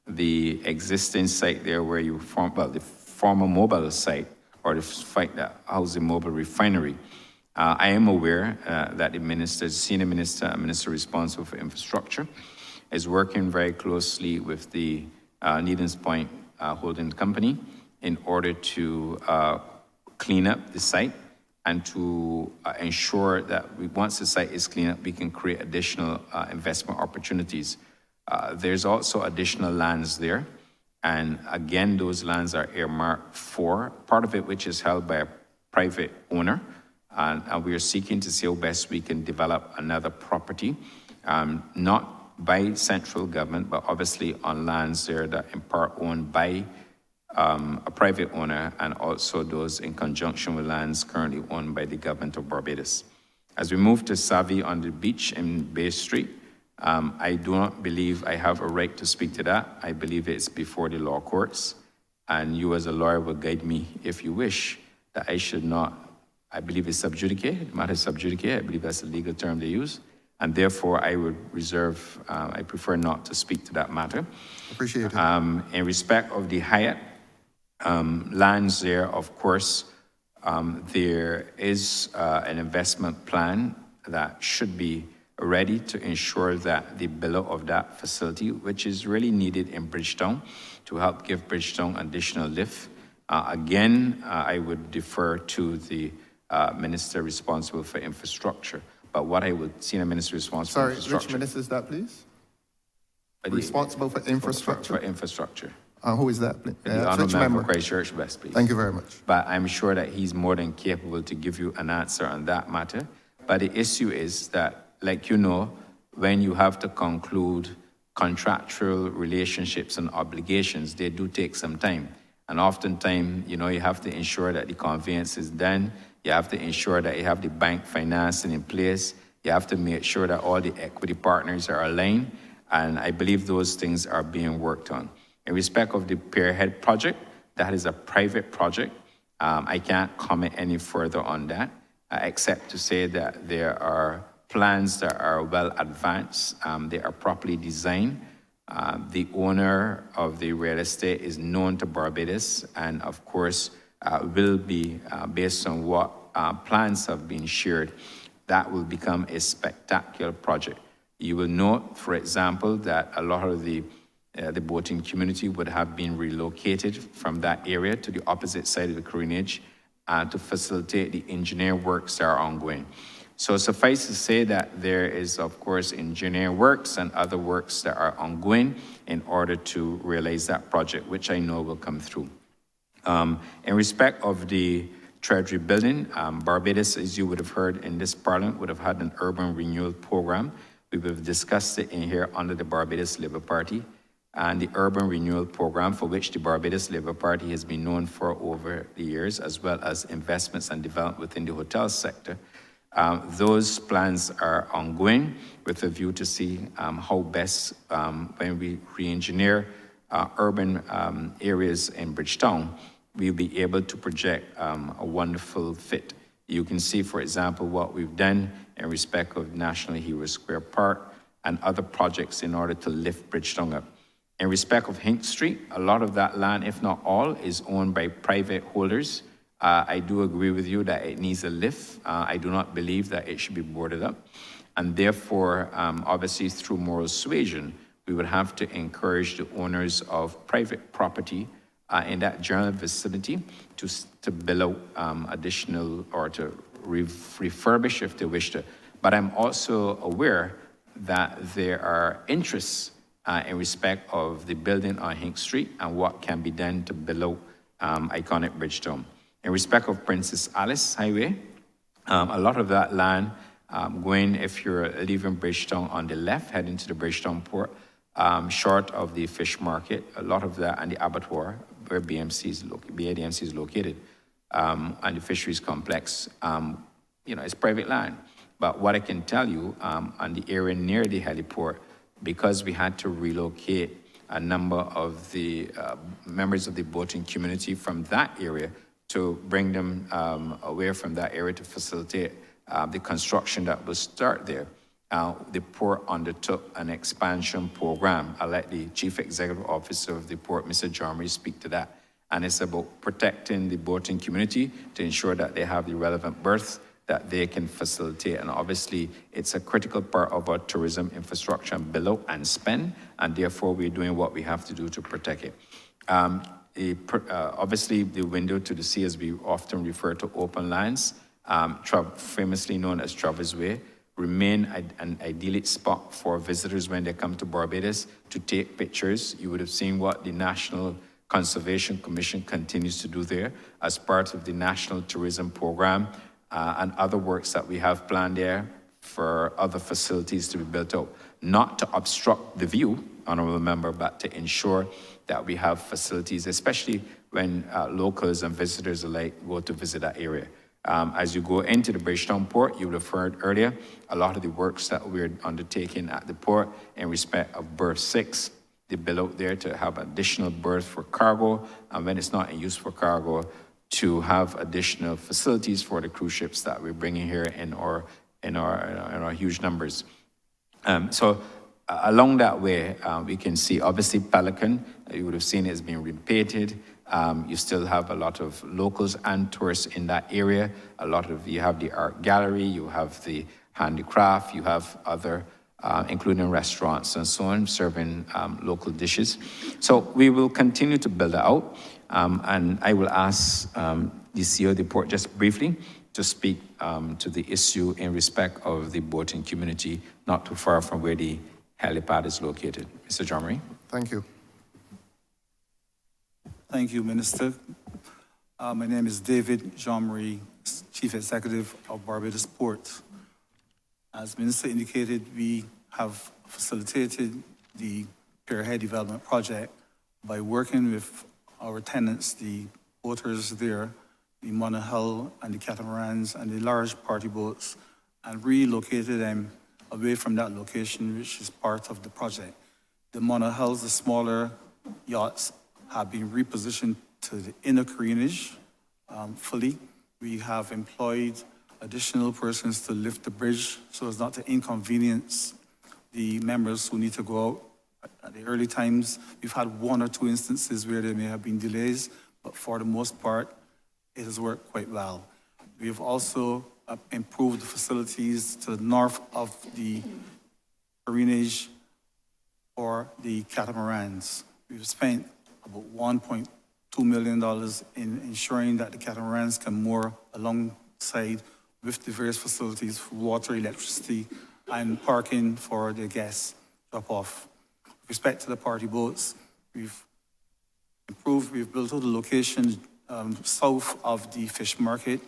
the existing site there where you the former mobile site, or the site that houses the mobile refinery, I am aware that the minister, senior minister and minister responsible for infrastructure is working very closely with the Needham's Point Holding Company in order to clean up the site and to ensure that once the site is cleaned up, we can create additional investment opportunities. There's also additional lands there. And again, those lands are earmarked for part of it, which is held by a private owner. And we are seeking to see how best we can develop another property, not by central government, but obviously on lands there that in part owned by a private owner, and also those in conjunction with lands currently owned by the government of Barbados. As we move to Savvy on the beach in Bay Street, I do not believe I have a right to speak to that. I believe it's before the law courts, and you as a lawyer will guide me, if you wish, that I should not, I believe it's sub judice, the matter is sub judice, I believe that's the legal term they use, and therefore I would reserve, I prefer not to speak to that matter. Appreciate it. In respect of the Hyatt, lands there, of course, there is an investment plan that should be ready to ensure that the build of that facility, which is really needed in Bridgetown to help give Bridgetown additional lift. Again, I would defer to the minister responsible for infrastructure. But what I would, senior minister responsible for infrastructure. Which minister is that, please? Responsible for infrastructure? For infrastructure. Who is that? The honourable member for Christchurch West, please. Thank you very much. But I'm sure that he's more than capable to give you an answer on that matter. But the issue is that, like you know, when you have to conclude contractual relationships and obligations, they do take some time. And oftentimes, you know, you have to ensure that the conveyance is done. You have to ensure that you have the bank financing in place. You have to make sure that all the equity partners are aligned. And I believe those things are being worked on. In respect of the Pierhead project, that is a private project. I can't comment any further on that, except to say that there are plans that are well advanced. They are properly designed. The owner of the real estate is known to Barbados, and of course, will be, based on what plans have been shared, that will become a spectacular project. You will note, for example, that a lot of the boating community would have been relocated from that area to the opposite side of the cruisage to facilitate the engineering works that are ongoing. So suffice to say that there is, of course, engineering works and other works that are ongoing in order to realize that project, which I know will come through. In respect of the Treasury building, Barbados, as you would have heard in this parliament, would have had an urban renewal program. We would have discussed it in here under the Barbados Labour Party. And the urban renewal program, for which the Barbados Labour Party has been known for over the years, as well as investments and development within the hotel sector. Those plans are ongoing with a view to see how best, when we re-engineer urban areas in Bridgetown, we'll be able to project a wonderful fit. You can see, for example, what we've done in respect of National Hero Square Park and other projects in order to lift Bridgetown up. In respect of Hink Street, a lot of that land, if not all, is owned by private holders. I do agree with you that it needs a lift. I do not believe that it should be boarded up. And therefore, obviously through moral suasion, we would have to encourage the owners of private property in that general vicinity to build out additional or to refurbish if they wish to. But I'm also aware that there are interests in respect of the building on Hink Street and what can be done to build out iconic Bridgetown. In respect of Princess Alice Highway, a lot of that land going, if you're leaving Bridgetown on the left, heading to the Bridgetown port, short of the fish market, a lot of that, and the abattoir, where BADMC is located, and the fisheries complex, you know, it's private land. But what I can tell you, on the area near the heliport, because we had to relocate a number of the members of the boating community from that area to bring them away from that area to facilitate the construction that will start there. The port undertook an expansion program. I'll let the Chief Executive Officer of the port, Mr. Jarmy, speak to that. And it's about protecting the boating community to ensure that they have the relevant berth that they can facilitate. And obviously, it's a critical part of our tourism infrastructure and build out and spend, and therefore we're doing what we have to do to protect it. Obviously, the window to the sea, as we often refer to open lands, famously known as Travis Way, remain an idyllic spot for visitors when they come to Barbados to take pictures. You would have seen what the National Conservation Commission continues to do there as part of the National Tourism Program and other works that we have planned there for other facilities to be built out. Not to obstruct the view, Honourable Member, but to ensure that we have facilities, especially when locals and visitors alike go to visit that area. As you go into the Bridgetown port, you would have heard earlier, a lot of the works that we're undertaking at the port in respect of berth 6, they build out there to have additional berths for cargo, and when it's not in use for cargo, to have additional facilities for the cruise ships that we're bringing here in our huge numbers. So along that way, we can see obviously Pelican, you would have seen it as being repainted. You still have a lot of locals and tourists in that area. You have the art gallery, you have the handicraft, you have other, including restaurants and so on, serving local dishes. So we will continue to build it out. And I will ask the CEO of the port just briefly to speak to the issue in respect of the boating community, not too far from where the helipad is located. Mr. Jean-Marie. Thank you. Thank you, Minister. My name is David Jean-Marie, Chief Executive of Barbados Port. As Minister indicated, we have facilitated the Pierhead Development Project by working with our tenants, the boaters there, the monohull and the catamarans and the large party boats, and relocated them away from that location, which is part of the project. The monohulls, the smaller yachts, have been repositioned to the inner careenage fully. We have employed additional persons to lift the bridge so as not to inconvenience the members who need to go out. At the early times, we've had 1 or 2 instances where there may have been delays, but for the most part, it has worked quite well. We have also improved the facilities to the north of the careenage for the catamarans. We've spent about $1.2 million in ensuring that the catamarans can moor alongside with the various facilities for water, electricity, and parking for the guests drop-off. With respect to the party boats, we've built out a location south of the fish market,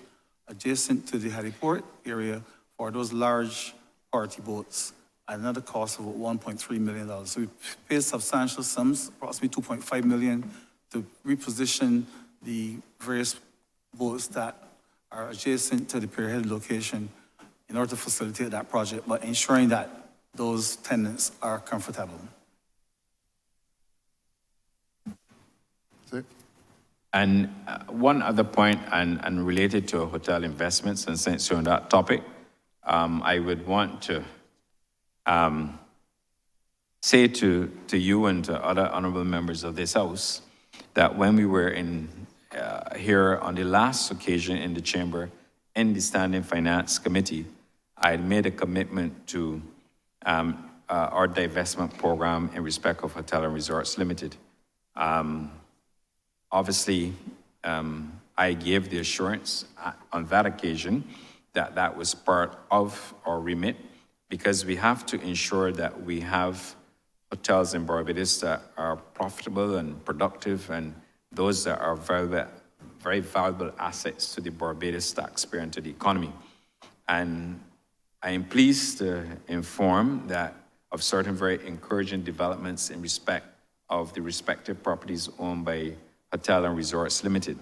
adjacent to the heliport area for those large party boats, at another cost of $1.3 million. So we paid substantial sums, approximately $2.5 million, to reposition the various boats that are adjacent to the Pierhead location in order to facilitate that project, but ensuring that those tenants are comfortable. And one other point, and related to hotel investments, and since you're on that topic, I would want to say to you and to other honorable members of this House that when we were here on the last occasion in the chamber, in the Standing Finance Committee, I had made a commitment to our divestment program in respect of Hotel and Resorts Limited. Obviously, I gave the assurance on that occasion that that was part of our remit, because we have to ensure that we have hotels in Barbados that are profitable and productive, and those that are very valuable assets to the Barbados taxpayer and to the economy. And I am pleased to inform that of certain very encouraging developments in respect of the respective properties owned by Hotel and Resorts Limited.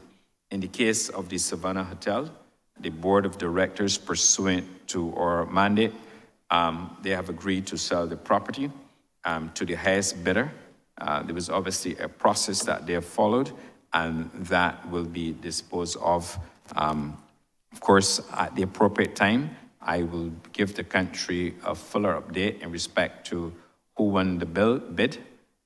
In the case of the Savannah Hotel, the board of directors, pursuant to our mandate, they have agreed to sell the property to the highest bidder. There was obviously a process that they have followed, and that will be disposed of. Of course, at the appropriate time, I will give the country a fuller update in respect to who won the bid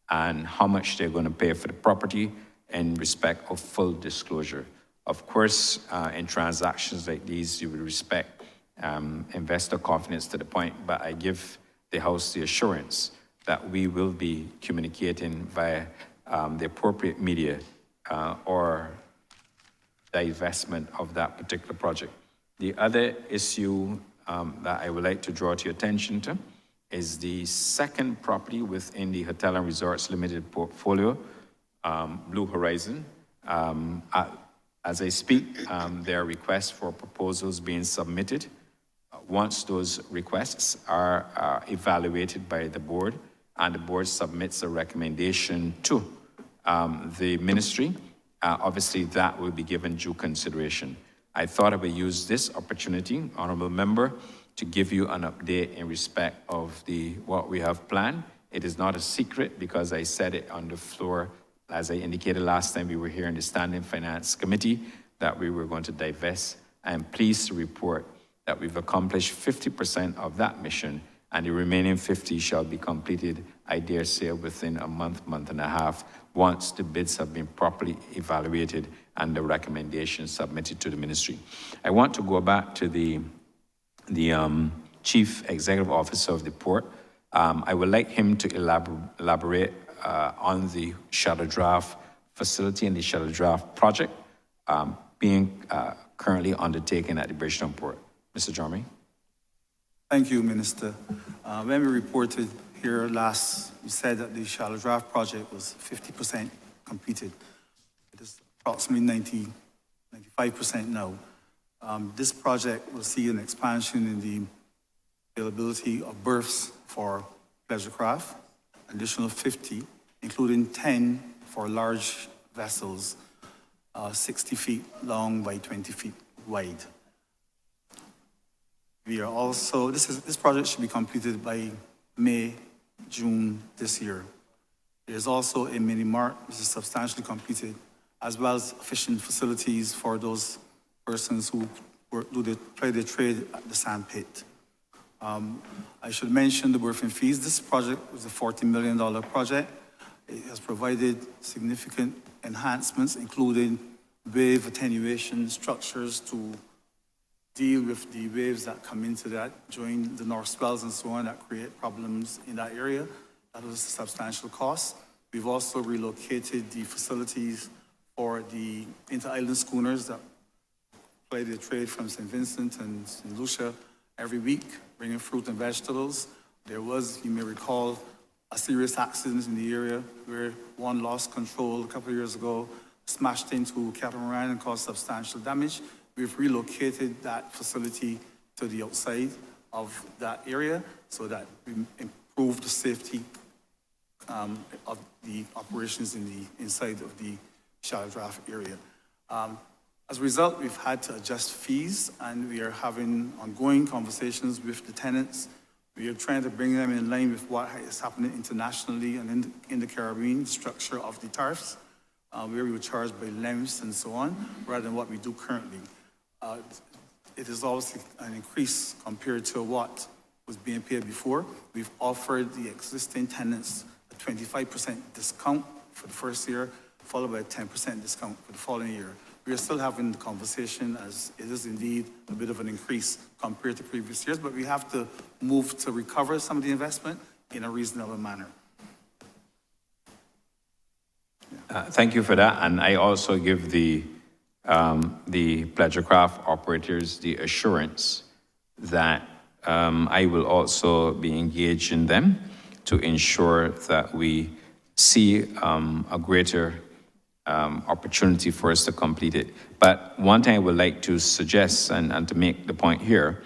and how much they're going to pay for the property in respect of full disclosure. Of course, in transactions like these, you would respect investor confidence to the point, but I give the House the assurance that we will be communicating via the appropriate media or divestment of that particular project. The other issue that I would like to draw to your attention to is the second property within the Hotel and Resorts Limited portfolio, Blue Horizon. As I speak, there are requests for proposals being submitted. Once those requests are evaluated by the board and the board submits a recommendation to the ministry, obviously that will be given due consideration. I thought I would use this opportunity, honorable member, to give you an update in respect of what we have planned. It is not a secret because I said it on the floor, as I indicated last time we were here in the Standing Finance Committee, that we were going to divest. I am pleased to report that we've accomplished 50% of that mission, and the remaining 50 shall be completed, I dare say, within a month, month and a half, once the bids have been properly evaluated and the recommendations submitted to the ministry. I want to go back to the Chief Executive Officer of the port. I would like him to elaborate on the shadow draft facility and the shadow draft project being currently undertaken at the Bridgetown Port. Mr. Jarmy. Thank you, Minister. When we reported here last, we said that the shallow draft project was 50% completed. It is approximately 95% now. This project will see an expansion in the availability of berths for pleasure craft, additional 50, including 10 for large vessels, 60 feet long by 20 feet wide. We are also, this project should be completed by May, June this year. There's also a mini mart, which is substantially completed, as well as fishing facilities for those persons who play their trade at the sand pit. I should mention the berthing fees. This project was a $40 million project. It has provided significant enhancements, including wave attenuation structures to deal with the waves that come into that during the north swells and so on that create problems in that area. That was a substantial cost. We've also relocated the facilities for the inter-island schooners that play their trade from St. Vincent and St. Lucia every week, bringing fruit and vegetables. There was, you may recall, a serious accident in the area where one lost control a couple of years ago, smashed into a catamaran and caused substantial damage. We've relocated that facility to the outside of that area so that we improve the safety of the operations inside of the shallow draft area. As a result, we've had to adjust fees, and we are having ongoing conversations with the tenants. We are trying to bring them in line with what is happening internationally and in the Caribbean, structure of the tariffs, where we were charged by lengths and so on, rather than what we do currently. It is obviously an increase compared to what was being paid before. We've offered the existing tenants a 25% discount for the first year, followed by a 10% discount for the following year. We are still having the conversation, as it is indeed a bit of an increase compared to previous years, but we have to move to recover some of the investment in a reasonable manner. Thank you for that, and I also give the pleasure craft operators the assurance that I will also be engaging them to ensure that we see a greater opportunity for us to complete it. But one thing I would like to suggest and to make the point here,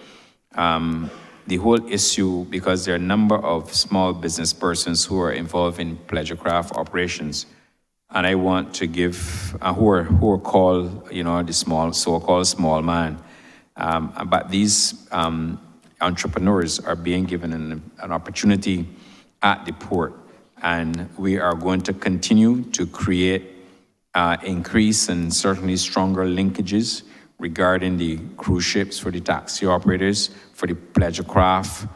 the whole issue, because there are a number of small business persons who are involved in pleasure craft operations, and I want to give, who are called, the so-called small man. But these entrepreneurs are being given an opportunity at the port. And we are going to continue to create increase and certainly stronger linkages regarding the cruise ships for the taxi operators, for the pleasure craft,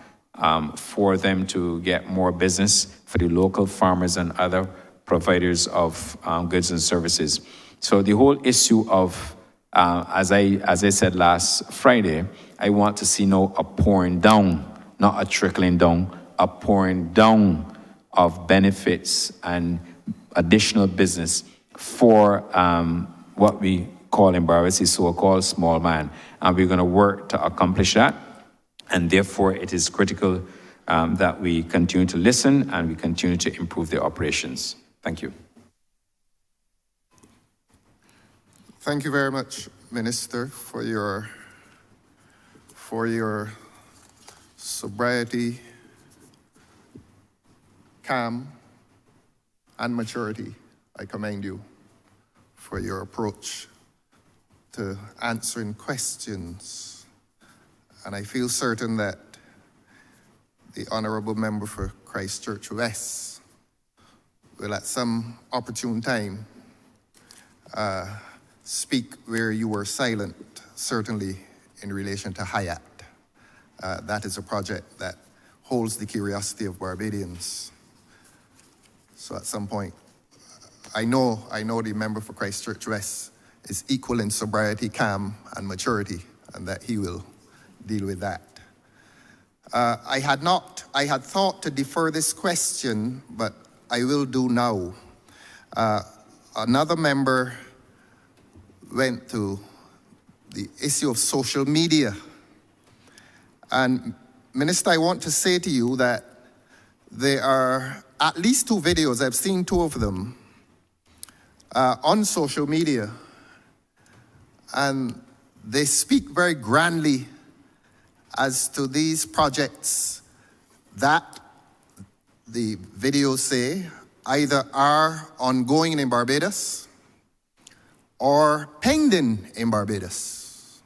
for them to get more business, for the local farmers and other providers of goods and services. So the whole issue of As I said last Friday, I want to see now a pouring down, not a trickling down, a pouring down of benefits and additional business for what we call in Barbados the so-called small man. And we're going to work to accomplish that. And therefore, it is critical that we continue to listen and we continue to improve the operations. Thank you. Thank you very much, Minister, for your sobriety, calm, and maturity. I commend you for your approach to answering questions. And I feel certain that the Honourable Member for Christchurch West will at some opportune time speak where you were silent, certainly in relation to Hayat. That is a project that holds the curiosity of Barbadians. So at some point, I know the member for Christchurch West is equal in sobriety, calm, and maturity, and that he will deal with that. I had thought to defer this question, but I will do now. Another member went to the issue of social media. And Minister, I want to say to you that there are at least 2 videos, I've seen 2 of them, on social media. And they speak very grandly as to these projects that the videos say either are ongoing in Barbados or pending in Barbados.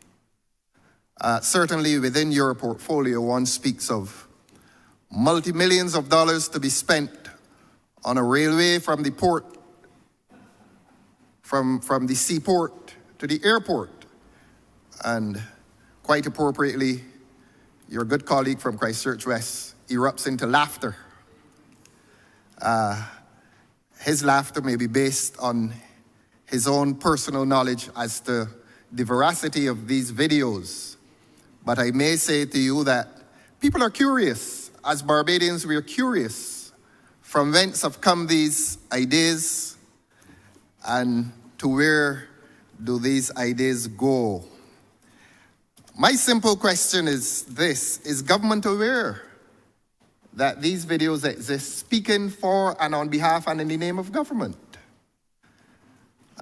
Certainly within your portfolio, one speaks of multi-millions of dollars to be spent on a railway from the port, from the seaport to the airport. And quite appropriately, your good colleague from Christchurch West erupts into laughter. His laughter may be based on his own personal knowledge as to the veracity of these videos. But I may say to you that people are curious. As Barbadians, we are curious from whence have come these ideas and to where do these ideas go. My simple question is this: is government aware that these videos exist, speaking for and on behalf and in the name of government?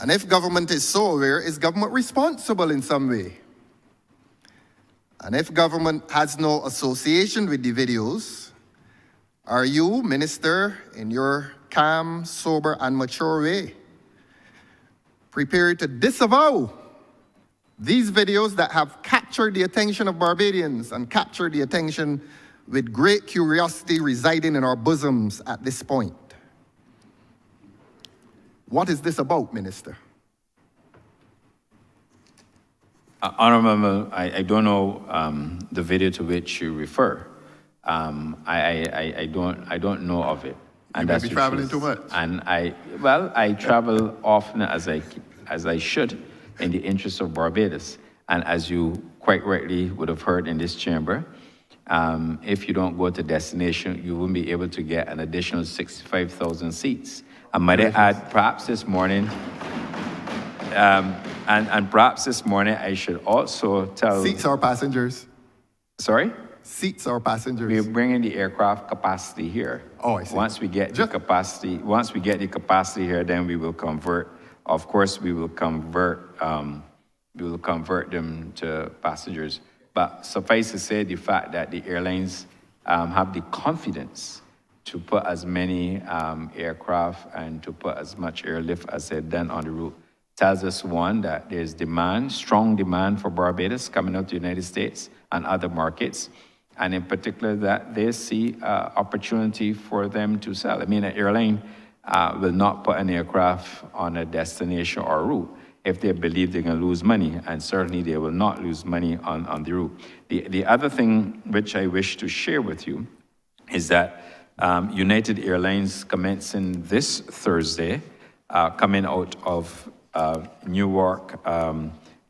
And if government is so aware, is government responsible in some way? And if government has no association with the videos, are you, Minister, in your calm, sober, and mature way, prepared to disavow these videos that have captured the attention of Barbadians and captured the attention with great curiosity residing in our bosoms at this point? What is this about, Minister? Honourable, I don't know the video to which you refer. I don't know of it. And You may be traveling too much. And I travel often as I should in the interest of Barbados. And as you quite rightly would have heard in this chamber, if you don't go to destination, you won't be able to get an additional 65,000 seats. I might add, perhaps this morning, and perhaps this morning I should also tell... Seats or passengers? Sorry? Seats or passengers? We're bringing the aircraft capacity here. Oh, I see. Once we get the capacity here, then we will convert. Of course, we will convert them to passengers. But suffice to say, the fact that the airlines have the confidence to put as many aircraft and to put as much airlift as they've done on the route tells us, one, that there's demand, strong demand for Barbados coming out to the United States and other markets, and in particular that they see opportunity for them to sell. I mean, an airline will not put an aircraft on a destination or route if they believe they're going to lose money, and certainly they will not lose money on the route. The other thing which I wish to share with you is that United Airlines commencing this Thursday, coming out of Newark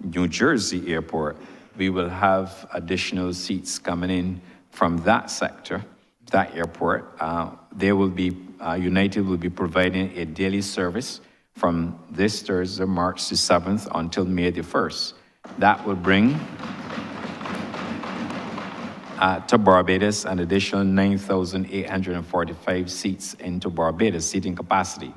New Jersey airport, we will have additional seats coming in from that sector, that airport. They will be, United will be providing a daily service from this Thursday, March the 7th until May the 1st. That will bring to Barbados an additional 9,845 seats into Barbados seating capacity.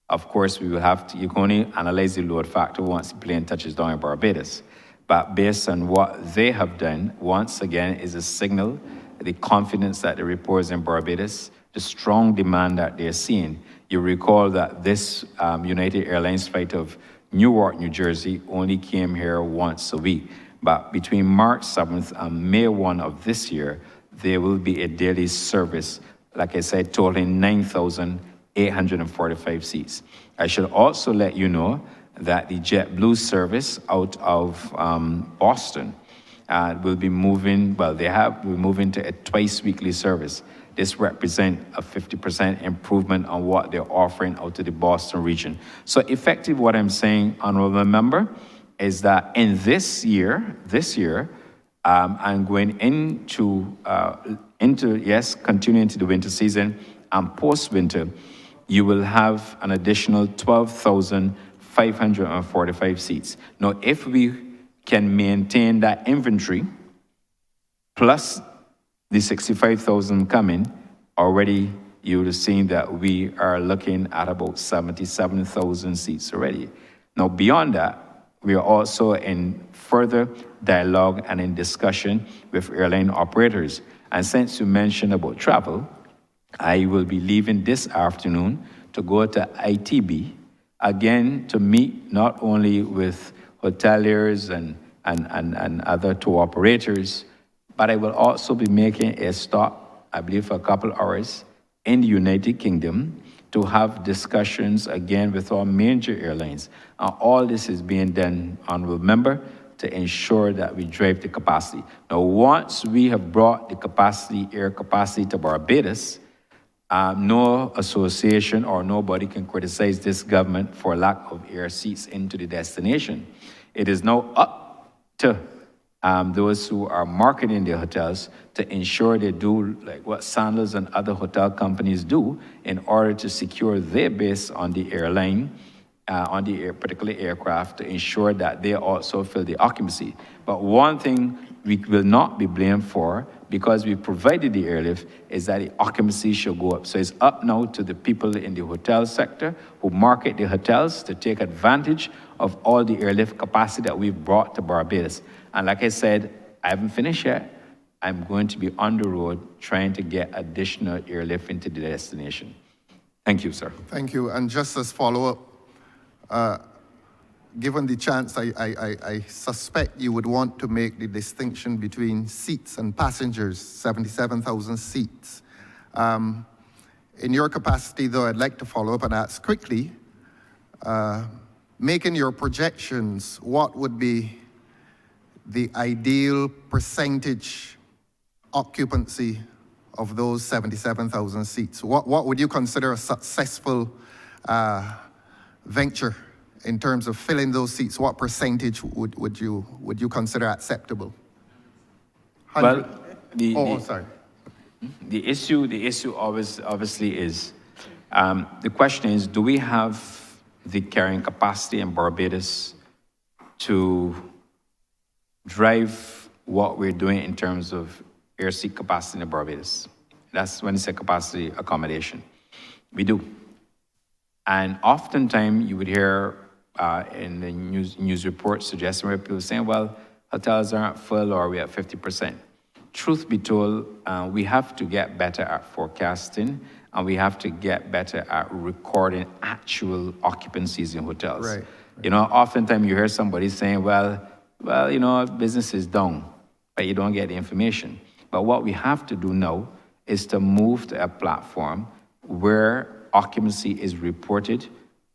Of course, we will have to, you can only analyze the load factor once the plane touches down in Barbados. But based on what they have done, once again, is a signal, the confidence that the reports in Barbados, the strong demand that they're seeing. You recall that this United Airlines flight of Newark, New Jersey, only came here once a week. But between March 7th and May 1 of this year, there will be a daily service, like I said, totaling 9,845 seats. I should also let you know that the JetBlue service out of Boston will be moving, well, we're moving to a twice weekly service. This represents a 50% improvement on what they're offering out to the Boston region. So effective, what I'm saying, honorable member, is that in this year, I'm going into, yes, continuing into the winter season and post-winter, you will have an additional 12,545 seats. Now, if we can maintain that inventory, plus the 65,000 coming, already you would have seen that we are looking at about 77,000 seats already. Now, beyond that, we are also in further dialogue and in discussion with airline operators. And since you mentioned about travel, I will be leaving this afternoon to go to ITB, again, to meet not only with hoteliers and other tour operators, but I will also be making a stop, I believe, for a couple hours in the United Kingdom to have discussions again with our major airlines. All this is being done, honorable member, to ensure that we drive the capacity. Now, once we have brought the capacity, air capacity to Barbados, no association or nobody can criticize this government for lack of air seats into the destination. It is now up to those who are marketing their hotels to ensure they do like what Sandals and other hotel companies do in order to secure their base on the airline, on the particular aircraft, to ensure that they also fill the occupancy. But one thing we will not be blamed for, because we provided the airlift, is that the occupancy should go up. So it's up now to the people in the hotel sector who market the hotels to take advantage of all the airlift capacity that we've brought to Barbados. And like I said, I haven't finished yet. I'm going to be on the road trying to get additional airlift into the destination. Thank you, sir. Thank you. And just as follow-up, given the chance, I suspect you would want to make the distinction between seats and passengers, 77,000 seats. In your capacity, though, I'd like to follow up and ask quickly, making your projections, what would be the ideal percentage occupancy of those 77,000 seats? What would you consider a successful venture in terms of filling those seats? What percentage would you consider acceptable? 100? Well, sorry. The issue obviously is, the question is, do we have the carrying capacity in Barbados to drive what we're doing in terms of air seat capacity in Barbados? That's when it's a capacity accommodation. We do. And oftentimes you would hear in the news reports suggesting where people saying, well, hotels aren't full or we're at 50%. Truth be told, we have to get better at forecasting, and we have to get better at recording actual occupancies in hotels. Right. You know, oftentimes you hear somebody saying, well, you know, business is down, but you don't get the information. But what we have to do now is to move to a platform where occupancy is reported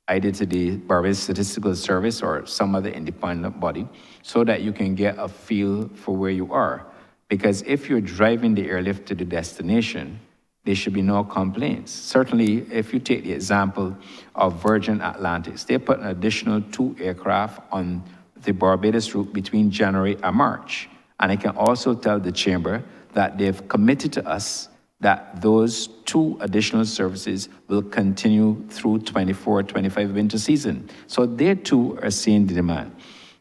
either to the Barbados Statistical Service or some other independent body, so that you can get a feel for where you are. Because if you're driving the airlift to the destination, there should be no complaints. Certainly, if you take the example of Virgin Atlantic, they put an additional 2 aircraft on the Barbados route between January and March. And I can also tell the Chamber that they've committed to us that those 2 additional services will continue through 24-25 winter season. So they too are seeing the demand.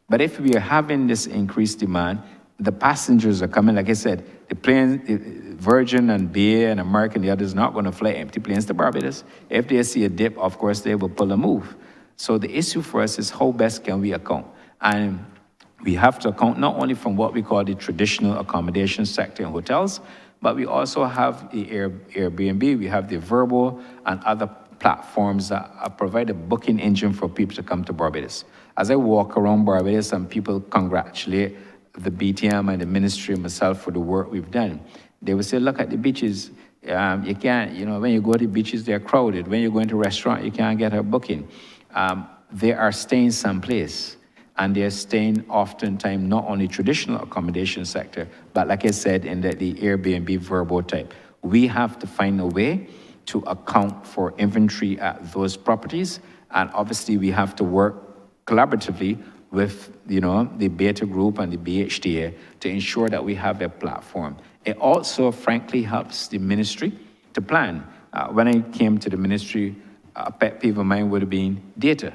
But if we are having this increased demand, the passengers are coming, like I said, the planes, Virgin and BA and American, the others, not going to fly empty planes to Barbados. If they see a dip, of course, they will pull a move. So the issue for us is how best can we account? And we have to account not only from what we call the traditional accommodation sector in hotels, but we also have the Airbnb, we have the Vrbo and other platforms that provide a booking engine for people to come to Barbados. As I walk around Barbados and people congratulate the BTM and the ministry and myself for the work we've done, they will say, look at the beaches. You can't, when you go to the beaches, they're crowded. When you go into a restaurant, you can't get a booking. They are staying someplace. And they're staying oftentimes not only traditional accommodation sector, but like I said, in the Airbnb Vrbo type. We have to find a way to account for inventory at those properties. And obviously we have to work collaboratively with, the Beta Group and the BHTA to ensure that we have a platform. It also, frankly, helps the ministry to plan. When I came to the ministry, a pet peeve of mine would have been data.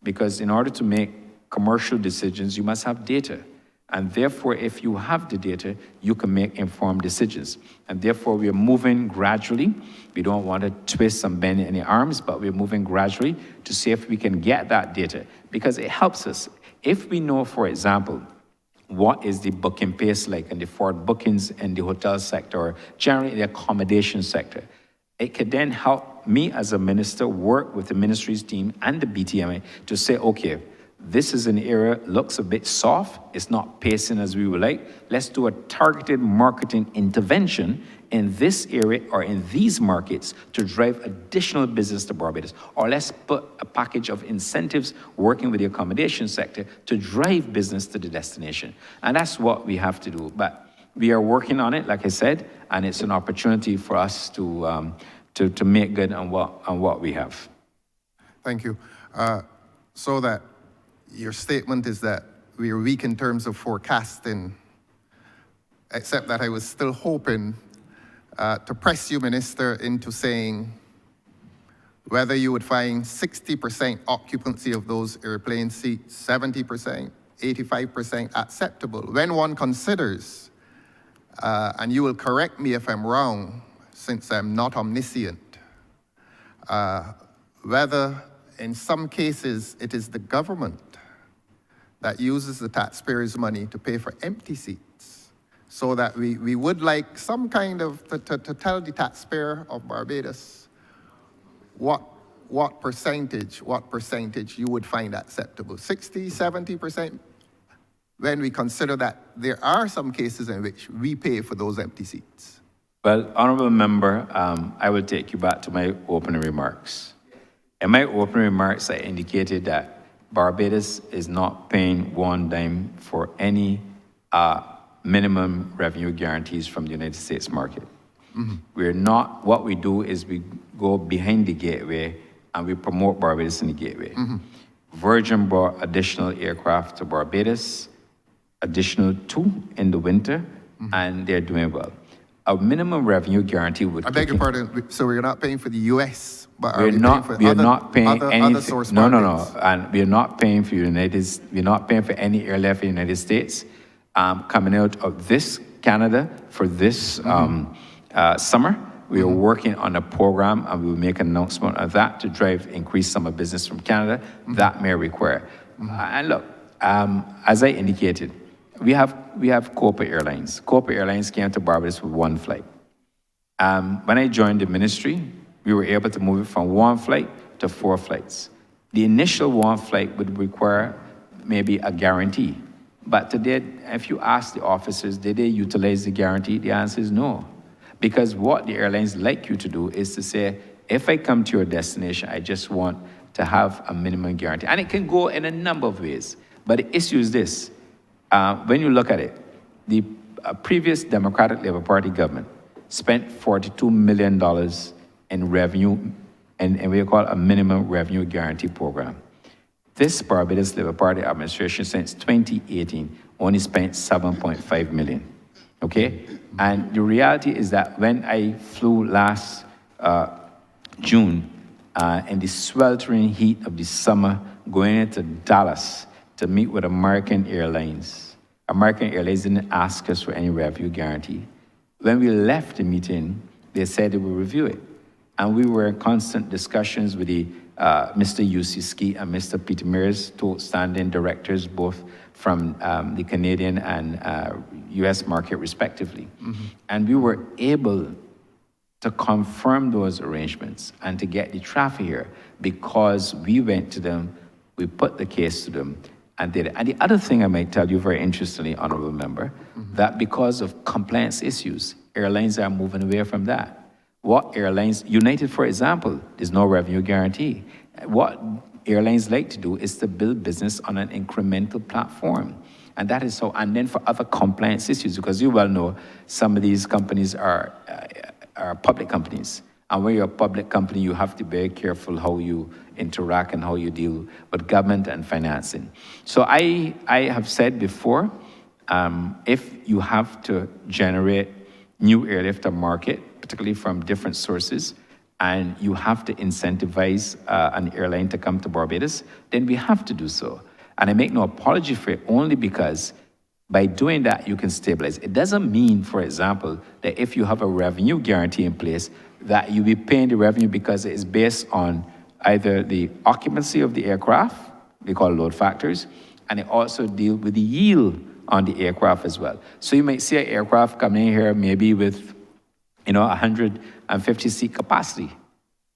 Because in order to make commercial decisions, you must have data. And therefore, if you have the data, you can make informed decisions. And therefore, we are moving gradually. We don't want to twist and bend any arms, but we're moving gradually to see if we can get that data, because it helps us. If we know, for example, what is the booking pace like in the forward bookings in the hotel sector, or generally the accommodation sector, it could then help me as a minister work with the ministry's team and the BTMA to say, okay, this is an area, looks a bit soft, it's not pacing as we would like. Let's do a targeted marketing intervention in this area or in these markets to drive additional business to Barbados. Or let's put a package of incentives working with the accommodation sector to drive business to the destination. And that's what we have to do. But we are working on it, like I said, and it's an opportunity for us to make good on what we have. Thank you. So that your statement is that we are weak in terms of forecasting, except that I was still hoping to press you, Minister, into saying whether you would find 60% occupancy of those airplane seats, 70%, 85% acceptable. When one considers, and you will correct me if I'm wrong, since I'm not omniscient, whether in some cases it is the government that uses the taxpayers' money to pay for empty seats, so that we would like some kind of, to tell the taxpayer of Barbados what percentage you would find acceptable, 60, 70%, when we consider that there are some cases in which we pay for those empty seats. Well, Honourable Member, I will take you back to my opening remarks. In my opening remarks, I indicated that Barbados is not paying one dime for any minimum revenue guarantees from the United States market. Mm-hmm. We're not, what we do is we go behind the gateway and we promote Barbados in the gateway. Mm-hmm. Virgin brought additional aircraft to Barbados, additional 2 in the winter, mm-hmm. and they're doing well. A minimum revenue guarantee would. I beg your pardon. So we're not paying for the U.S., but we're not paying any source markets? No, and we're not paying for We're not paying for any airlift in the United States coming out of this Canada for this summer. We are working on a program, and we will make an announcement of that to drive increased summer business from Canada. That may require. And look, as I indicated, we have corporate airlines. Corporate airlines came to Barbados with 1 flight. When I joined the ministry, we were able to move it from 1 flight to 4 flights. The initial 1 flight would require maybe a guarantee. But today, if you ask the officers, did they utilize the guarantee? The answer is no. Because what the airlines like you to do is to say, if I come to your destination, I just want to have a minimum guarantee. And it can go in a number of ways. But the issue is this. When you look at it, the previous Democratic Labour Party government spent $42 million in revenue, and we call it a minimum revenue guarantee program. This Barbados Labour Party administration since 2018 only spent 7.5 million, okay? And the reality is that when I flew last June, in the sweltering heat of the summer, going into Dallas to meet with American Airlines. American Airlines didn't ask us for any revenue guarantee. When we left the meeting, they said they would review it. And we were in constant discussions with the Mr. UC Ski and Mr. Peter Mears, two standing directors, both from the Canadian and US market respectively. And we were able to confirm those arrangements and to get the traffic here because we went to them, we put the case to them, and did it. And the other thing I might tell you very interestingly, honorable member, that because of compliance issues, airlines are moving away from that. What airlines, United for example, there's no revenue guarantee. What airlines like to do is to build business on an incremental platform. And that is so, and then for other compliance issues, because you well know some of these companies are public companies. And when you're a public company, you have to be very careful how you interact and how you deal with government and financing. So I have said before, if you have to generate new airlifter market, particularly from different sources, and you have to incentivize an airline to come to Barbados, then we have to do so. And I make no apology for it, only because by doing that, you can stabilize. It doesn't mean, for example, that if you have a revenue guarantee in place, that you'll be paying the revenue because it is based on either the occupancy of the aircraft, we call load factors, and it also deals with the yield on the aircraft as well. So you might see an aircraft coming in here maybe with, 150 seat capacity,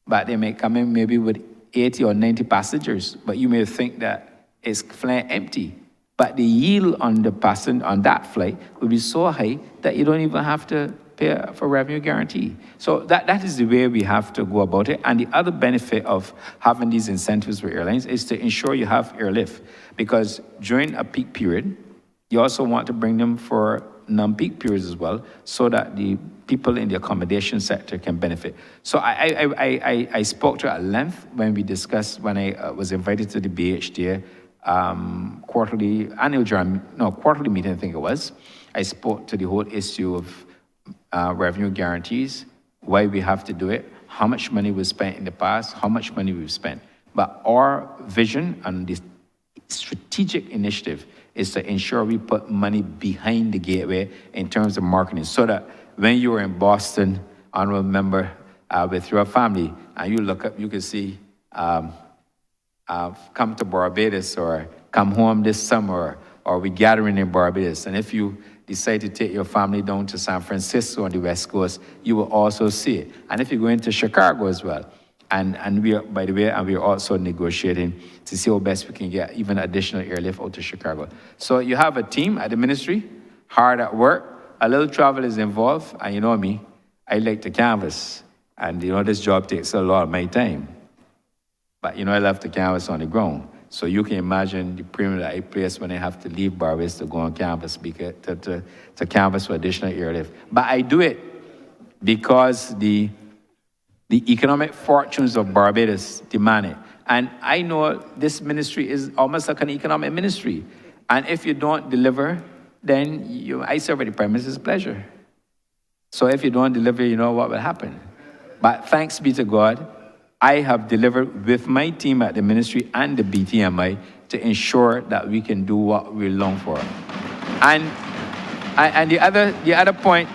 but they may come in maybe with 80 or 90 passengers, but you may think that it's flying empty. But the yield on the passenger on that flight will be so high that you don't even have to pay for revenue guarantee. So that is the way we have to go about it. And the other benefit of having these incentives for airlines is to ensure you have airlift. Because during a peak period, you also want to bring them for non-peak periods as well, so that the people in the accommodation sector can benefit. So I spoke to at length when we discussed, when I was invited to the BHTA quarterly meeting, I think it was. I spoke to the whole issue of revenue guarantees, why we have to do it, how much money was spent in the past, how much money we've spent. But our vision and this strategic initiative is to ensure we put money behind the gateway in terms of marketing, so that when you are in Boston, honorable member, with your family, and you look up, you can see come to Barbados, or come home this summer, or we gathering in Barbados. And if you decide to take your family down to San Francisco on the West Coast, you will also see it. And if you go into Chicago as well, and we are, by the way, and we are also negotiating to see how best we can get even additional airlift out to Chicago. So you have a team at the ministry, hard at work, a little travel is involved, and you know me, I like to canvas. And this job takes a lot of my time. But I love to canvas on the ground. So you can imagine the premium that I place when I have to leave Barbados to go on canvas, because to canvas for additional airlift. But I do it because the economic fortunes of Barbados demand it. And I know this ministry is almost like an economic ministry. And if you don't deliver, then I serve at the Prime Minister's pleasure. So if you don't deliver, you know what will happen. But thanks be to God, I have delivered with my team at the ministry and the BTMI to ensure that we can do what we long for. And the other point,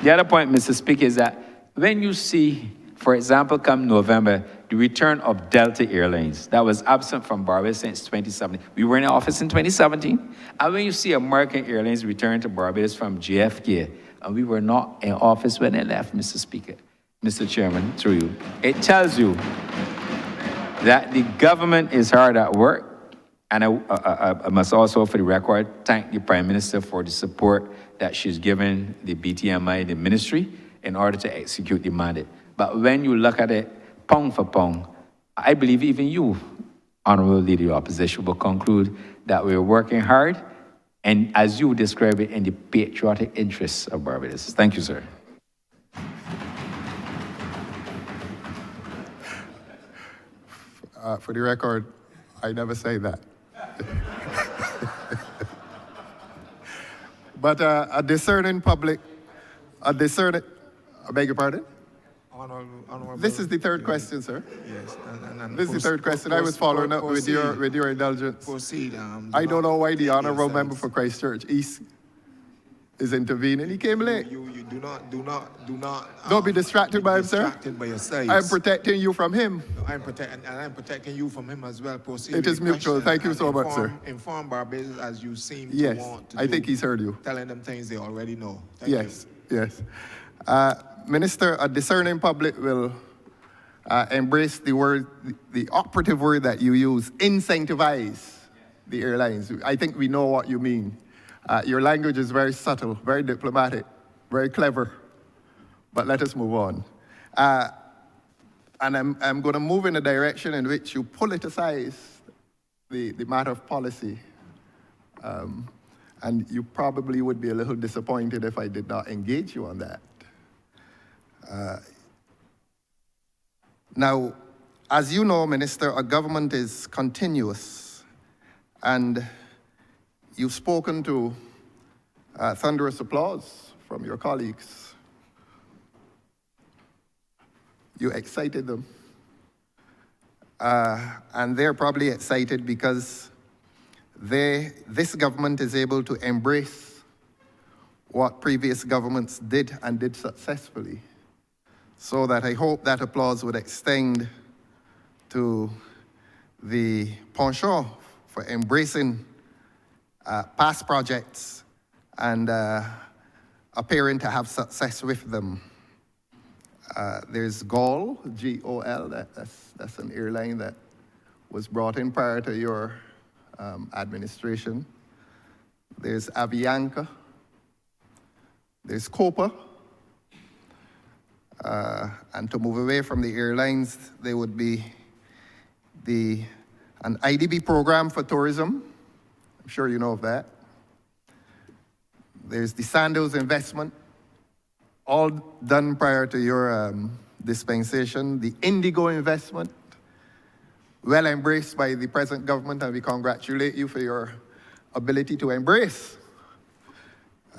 Mr. Speaker, is that when you see, for example, come November, the return of Delta Airlines, that was absent from Barbados since 2017. We were in office in 2017. And when you see American Airlines return to Barbados from JFK, and we were not in office when they left, Mr. Speaker, Mr. Chairman, through you, it tells you that the government is hard at work. And I must also, for the record, thank the Prime Minister for the support that she's given the BTMI, the ministry, in order to execute the mandate. But when you look at it pound for pound, I believe even you, Honorable Leader of the Opposition, will conclude that we're working hard, and as you describe it, in the patriotic interests of Barbados. Thank you, sir. For the record, I never say that. But a discerning public, I beg your pardon? Honorable, This is the third question, sir. Yes, and This is the third question. I was following up with your indulgence. Proceed. I don't know why the take honorable your member sides. for Christchurch East is intervening. He came late. You do not. Don't be distracted by him, sir. Distracted by your sides. I'm protecting you from him. I'm protecting you from him as well. Proceed. It with is the mutual. question Thank you and so much, sir. Inform Barbados as you seem Yes, to want to I do, think he's heard you. telling them things they already know. Thank Yes, yes. Minister, a discerning public will embrace the word, the operative word that you use, incentivize the airlines. I think we know what you mean. Your language is very subtle, very diplomatic, very clever. But let us move on. And I'm going to move in a direction in which you politicize the matter of policy. And you probably would be a little disappointed if I did not engage you on that. Now, as you know, Minister, a government is continuous, and you've spoken to thunderous applause from your colleagues. You excited them. And they're probably excited because this government is able to embrace what previous governments did and did successfully. So that I hope that applause would extend to the penchant for embracing past projects and appearing to have success with them. There's GOL, G-O-L, that's an airline that was brought in prior to your administration. There's Avianca. There's Copa. And to move away from the airlines, there would be an IDB program for tourism. I'm sure you know of that. There's the Sandals investment, all done prior to your dispensation. The Indigo investment, well embraced by the present government, and we congratulate you for your ability to embrace.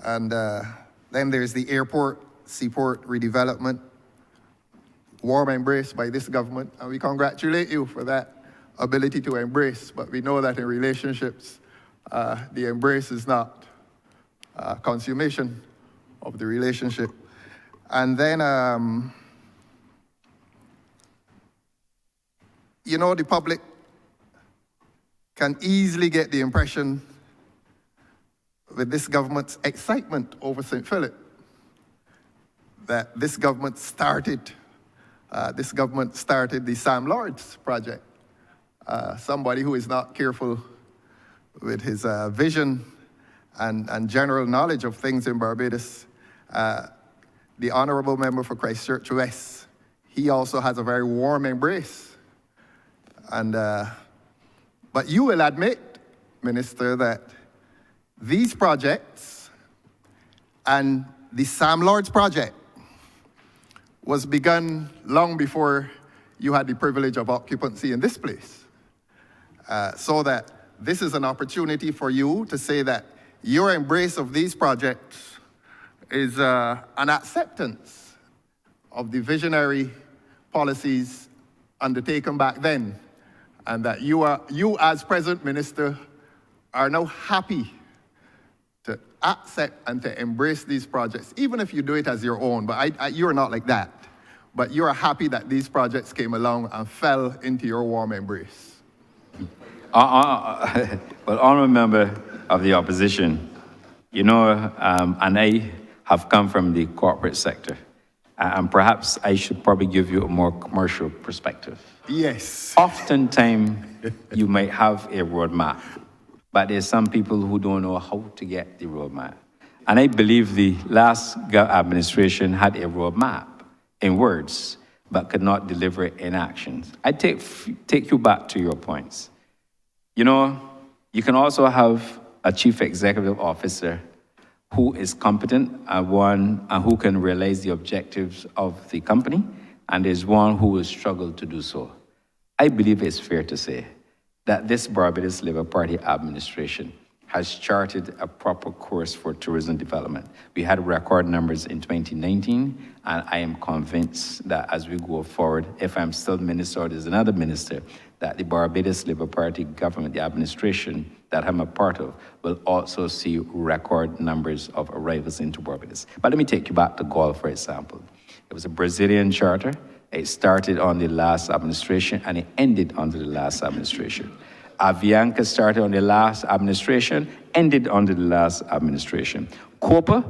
And then there's the airport, seaport redevelopment, warm embrace by this government, and we congratulate you for that ability to embrace. But we know that in relationships, the embrace is not consummation of the relationship. And then, you know, the public can easily get the impression with this government's excitement over St. Philip that this government started the Sam Lords project. Somebody who is not careful with his vision and general knowledge of things in Barbados, the honorable member for Christchurch West, he also has a very warm embrace. And, but you will admit, Minister, that these projects and the Sam Lords project was begun long before you had the privilege of occupancy in this place. So that this is an opportunity for you to say that your embrace of these projects is an acceptance of the visionary policies undertaken back then, and that you as present minister are now happy to accept and to embrace these projects, even if you do it as your own. But you're not like that. But you're happy that these projects came along and fell into your warm embrace. Well, honorable member of the opposition, you know, and I have come from the corporate sector, and perhaps I should probably give you a more commercial perspective. Yes. Oftentimes, you might have a roadmap, but there's some people who don't know how to get the roadmap. And I believe the last administration had a roadmap in words, but could not deliver it in actions. I take you back to your points. You know, you can also have a chief executive officer who is competent and who can realize the objectives of the company, and there's one who will struggle to do so. I believe it's fair to say that this Barbados Labour Party administration has charted a proper course for tourism development. We had record numbers in 2019, and I am convinced that as we go forward, if I'm still minister or there's another minister, that the Barbados Labour Party government, the administration that I'm a part of, will also see record numbers of arrivals into Barbados. But let me take you back to Gaul, for example. It was a Brazilian charter. It started on the last administration, and it ended under the last administration. Avianca started on the last administration, ended under the last administration. COPA,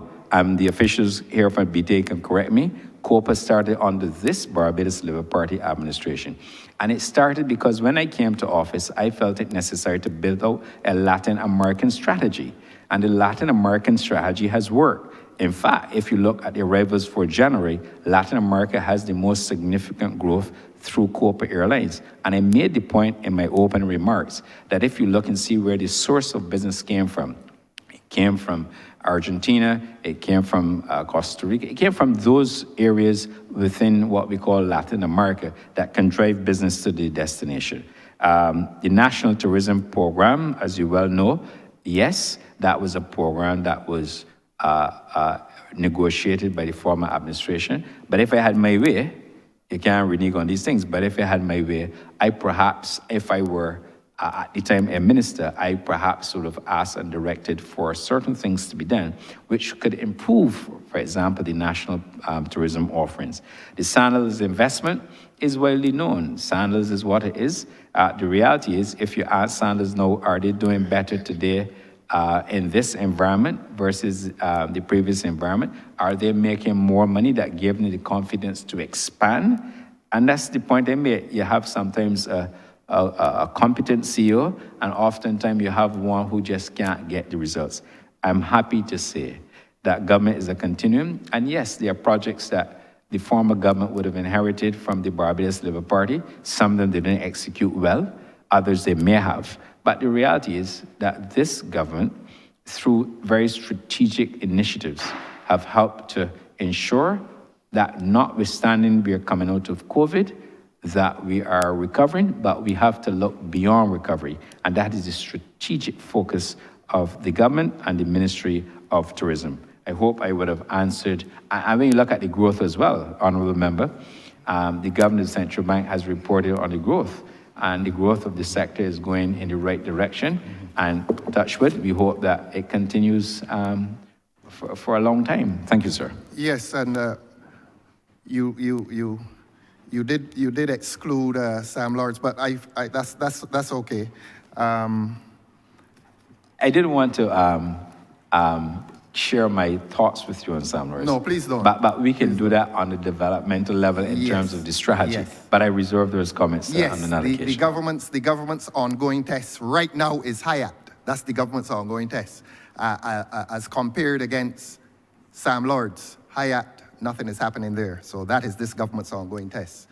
the officials here from BTA can correct me, COPA started under this Barbados Labour Party administration. And it started because when I came to office, I felt it necessary to build out a Latin American strategy. And the Latin American strategy has worked. In fact, if you look at the arrivals for January, Latin America has the most significant growth through Copa Airlines. And I made the point in my opening remarks that if you look and see where the source of business came from, it came from Argentina, it came from Costa Rica, it came from those areas within what we call Latin America that can drive business to the destination. The National Tourism Program, as you well know, yes, that was a program that was negotiated by the former administration. But if I had my way, you can't renege on these things, but if I had my way, I perhaps, if I were at the time a minister, I perhaps would have asked and directed for certain things to be done, which could improve, for example, the national tourism offerings. The Sandals investment is widely known. Sandals is what it is. The reality is, if you ask Sandals now, are they doing better today in this environment versus the previous environment? Are they making more money that gave them the confidence to expand? And that's the point I made. You have sometimes a competent CEO, and oftentimes you have one who just can't get the results. I'm happy to say that government is a continuum, and yes, there are projects that the former government would have inherited from the Barbados Labour Party. Some of them they didn't execute well, others they may have. But the reality is that this government, through very strategic initiatives, have helped to ensure that notwithstanding we are coming out of COVID, that we are recovering, but we have to look beyond recovery. And that is the strategic focus of the government and the Ministry of Tourism. I hope I would have answered. And when you look at the growth as well, Honourable Member, the Governor of the Central Bank has reported on the growth, and the growth of the sector is going in the right direction. And touch wood, we hope that it continues for a long time. Thank you, sir. Yes, and you did exclude Sam Lords, but that's okay. I didn't want to share my thoughts with you on Sam Lords. No, please don't. But we can do that on the developmental level in terms of the strategy. Yes. But I reserve those comments on another occasion. The government's ongoing test right now is Hyatt. That's the government's ongoing test. As compared against Sam Lords, Hyatt, nothing is happening there. So that is this government's ongoing test.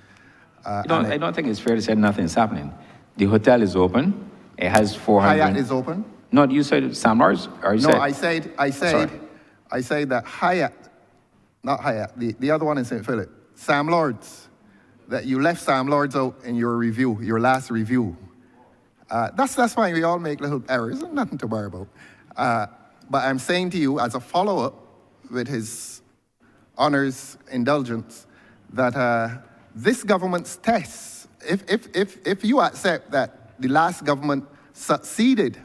I don't think it's fair to say nothing is happening. The hotel is open. It has 400. Hyatt is open? No, you said Sam Lords? Or you no, said, I said that Hyatt, not Hyatt, the other one in St. Philip, Sam Lords, that you left Sam Lords out in your review, your last review. That's fine, we all make little errors, nothing to worry about. But I'm saying to you, as a follow-up with his honor's indulgence, that this government's tests, if you accept that the last government succeeded,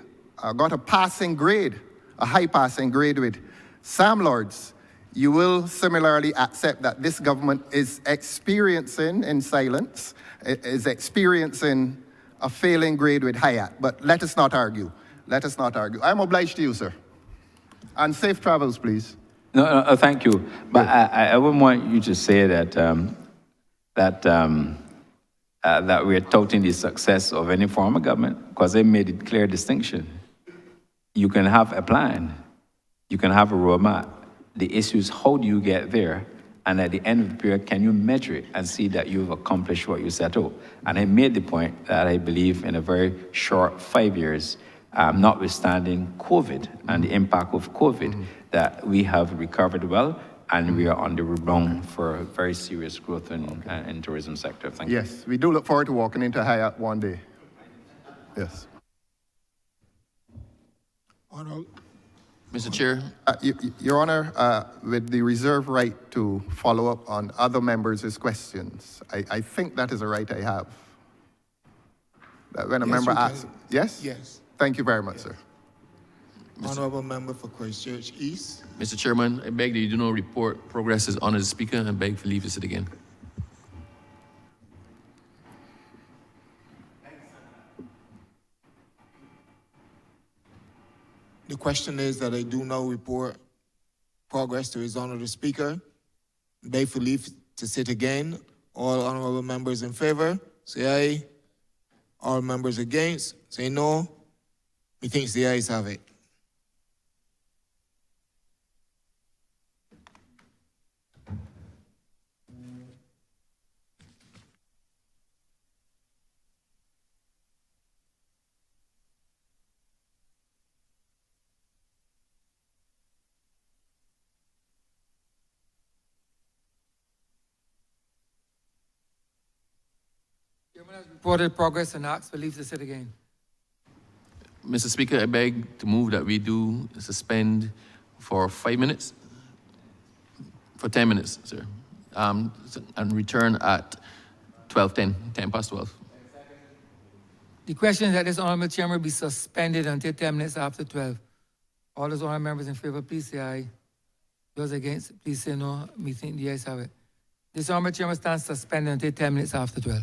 got a passing grade, a high passing grade with Sam Lords, you will similarly accept that this government is experiencing, in silence, is experiencing a failing grade with Hyatt. But let us not argue. Let us not argue. I'm obliged to you, sir. And safe travels, please. No, thank you. But I wouldn't want you to say that that we're touting the success of any form of government, because they made a clear distinction. You can have a plan, you can have a roadmap. The issue is how do you get there, and at the end of the period, can you measure it and see that you've accomplished what you set out? And I made the point that I believe in a very short 5 years, notwithstanding COVID and the impact of COVID, that we have recovered well, and we are on the rebound for a very serious growth in tourism sector. Thank you. Yes, we do look forward to walking into Hyatt one day. Yes. Honorable, Mr. Chair, Your Honor, with the reserve right to follow up on other members' questions, I think that is a right I have. That when a Yes, member you can. asks, yes? Yes. Thank you very much, sir. Honorable member for Christchurch East. Mr. Chairman, I beg that you do not report progress as honored speaker and beg for leave to sit again. The question is that I do not report progress to his honor the speaker. Beg for leave to sit again. All honorable members in favor, say aye. All members against, say no. Methinks the ayes have it. Chairman has reported progress and asks for leave to sit again. Mr. Speaker, I beg to move that we do suspend for 5 minutes, for 10 minutes, sir, and return at 12:10, 10 past 12. The question is that this honorable chairman be suspended until 10 minutes after 12. All those honorable members in favor, please say aye. Those against, please say no. Me think the ayes have it. This honorable chairman stands suspended until 10 minutes after 12.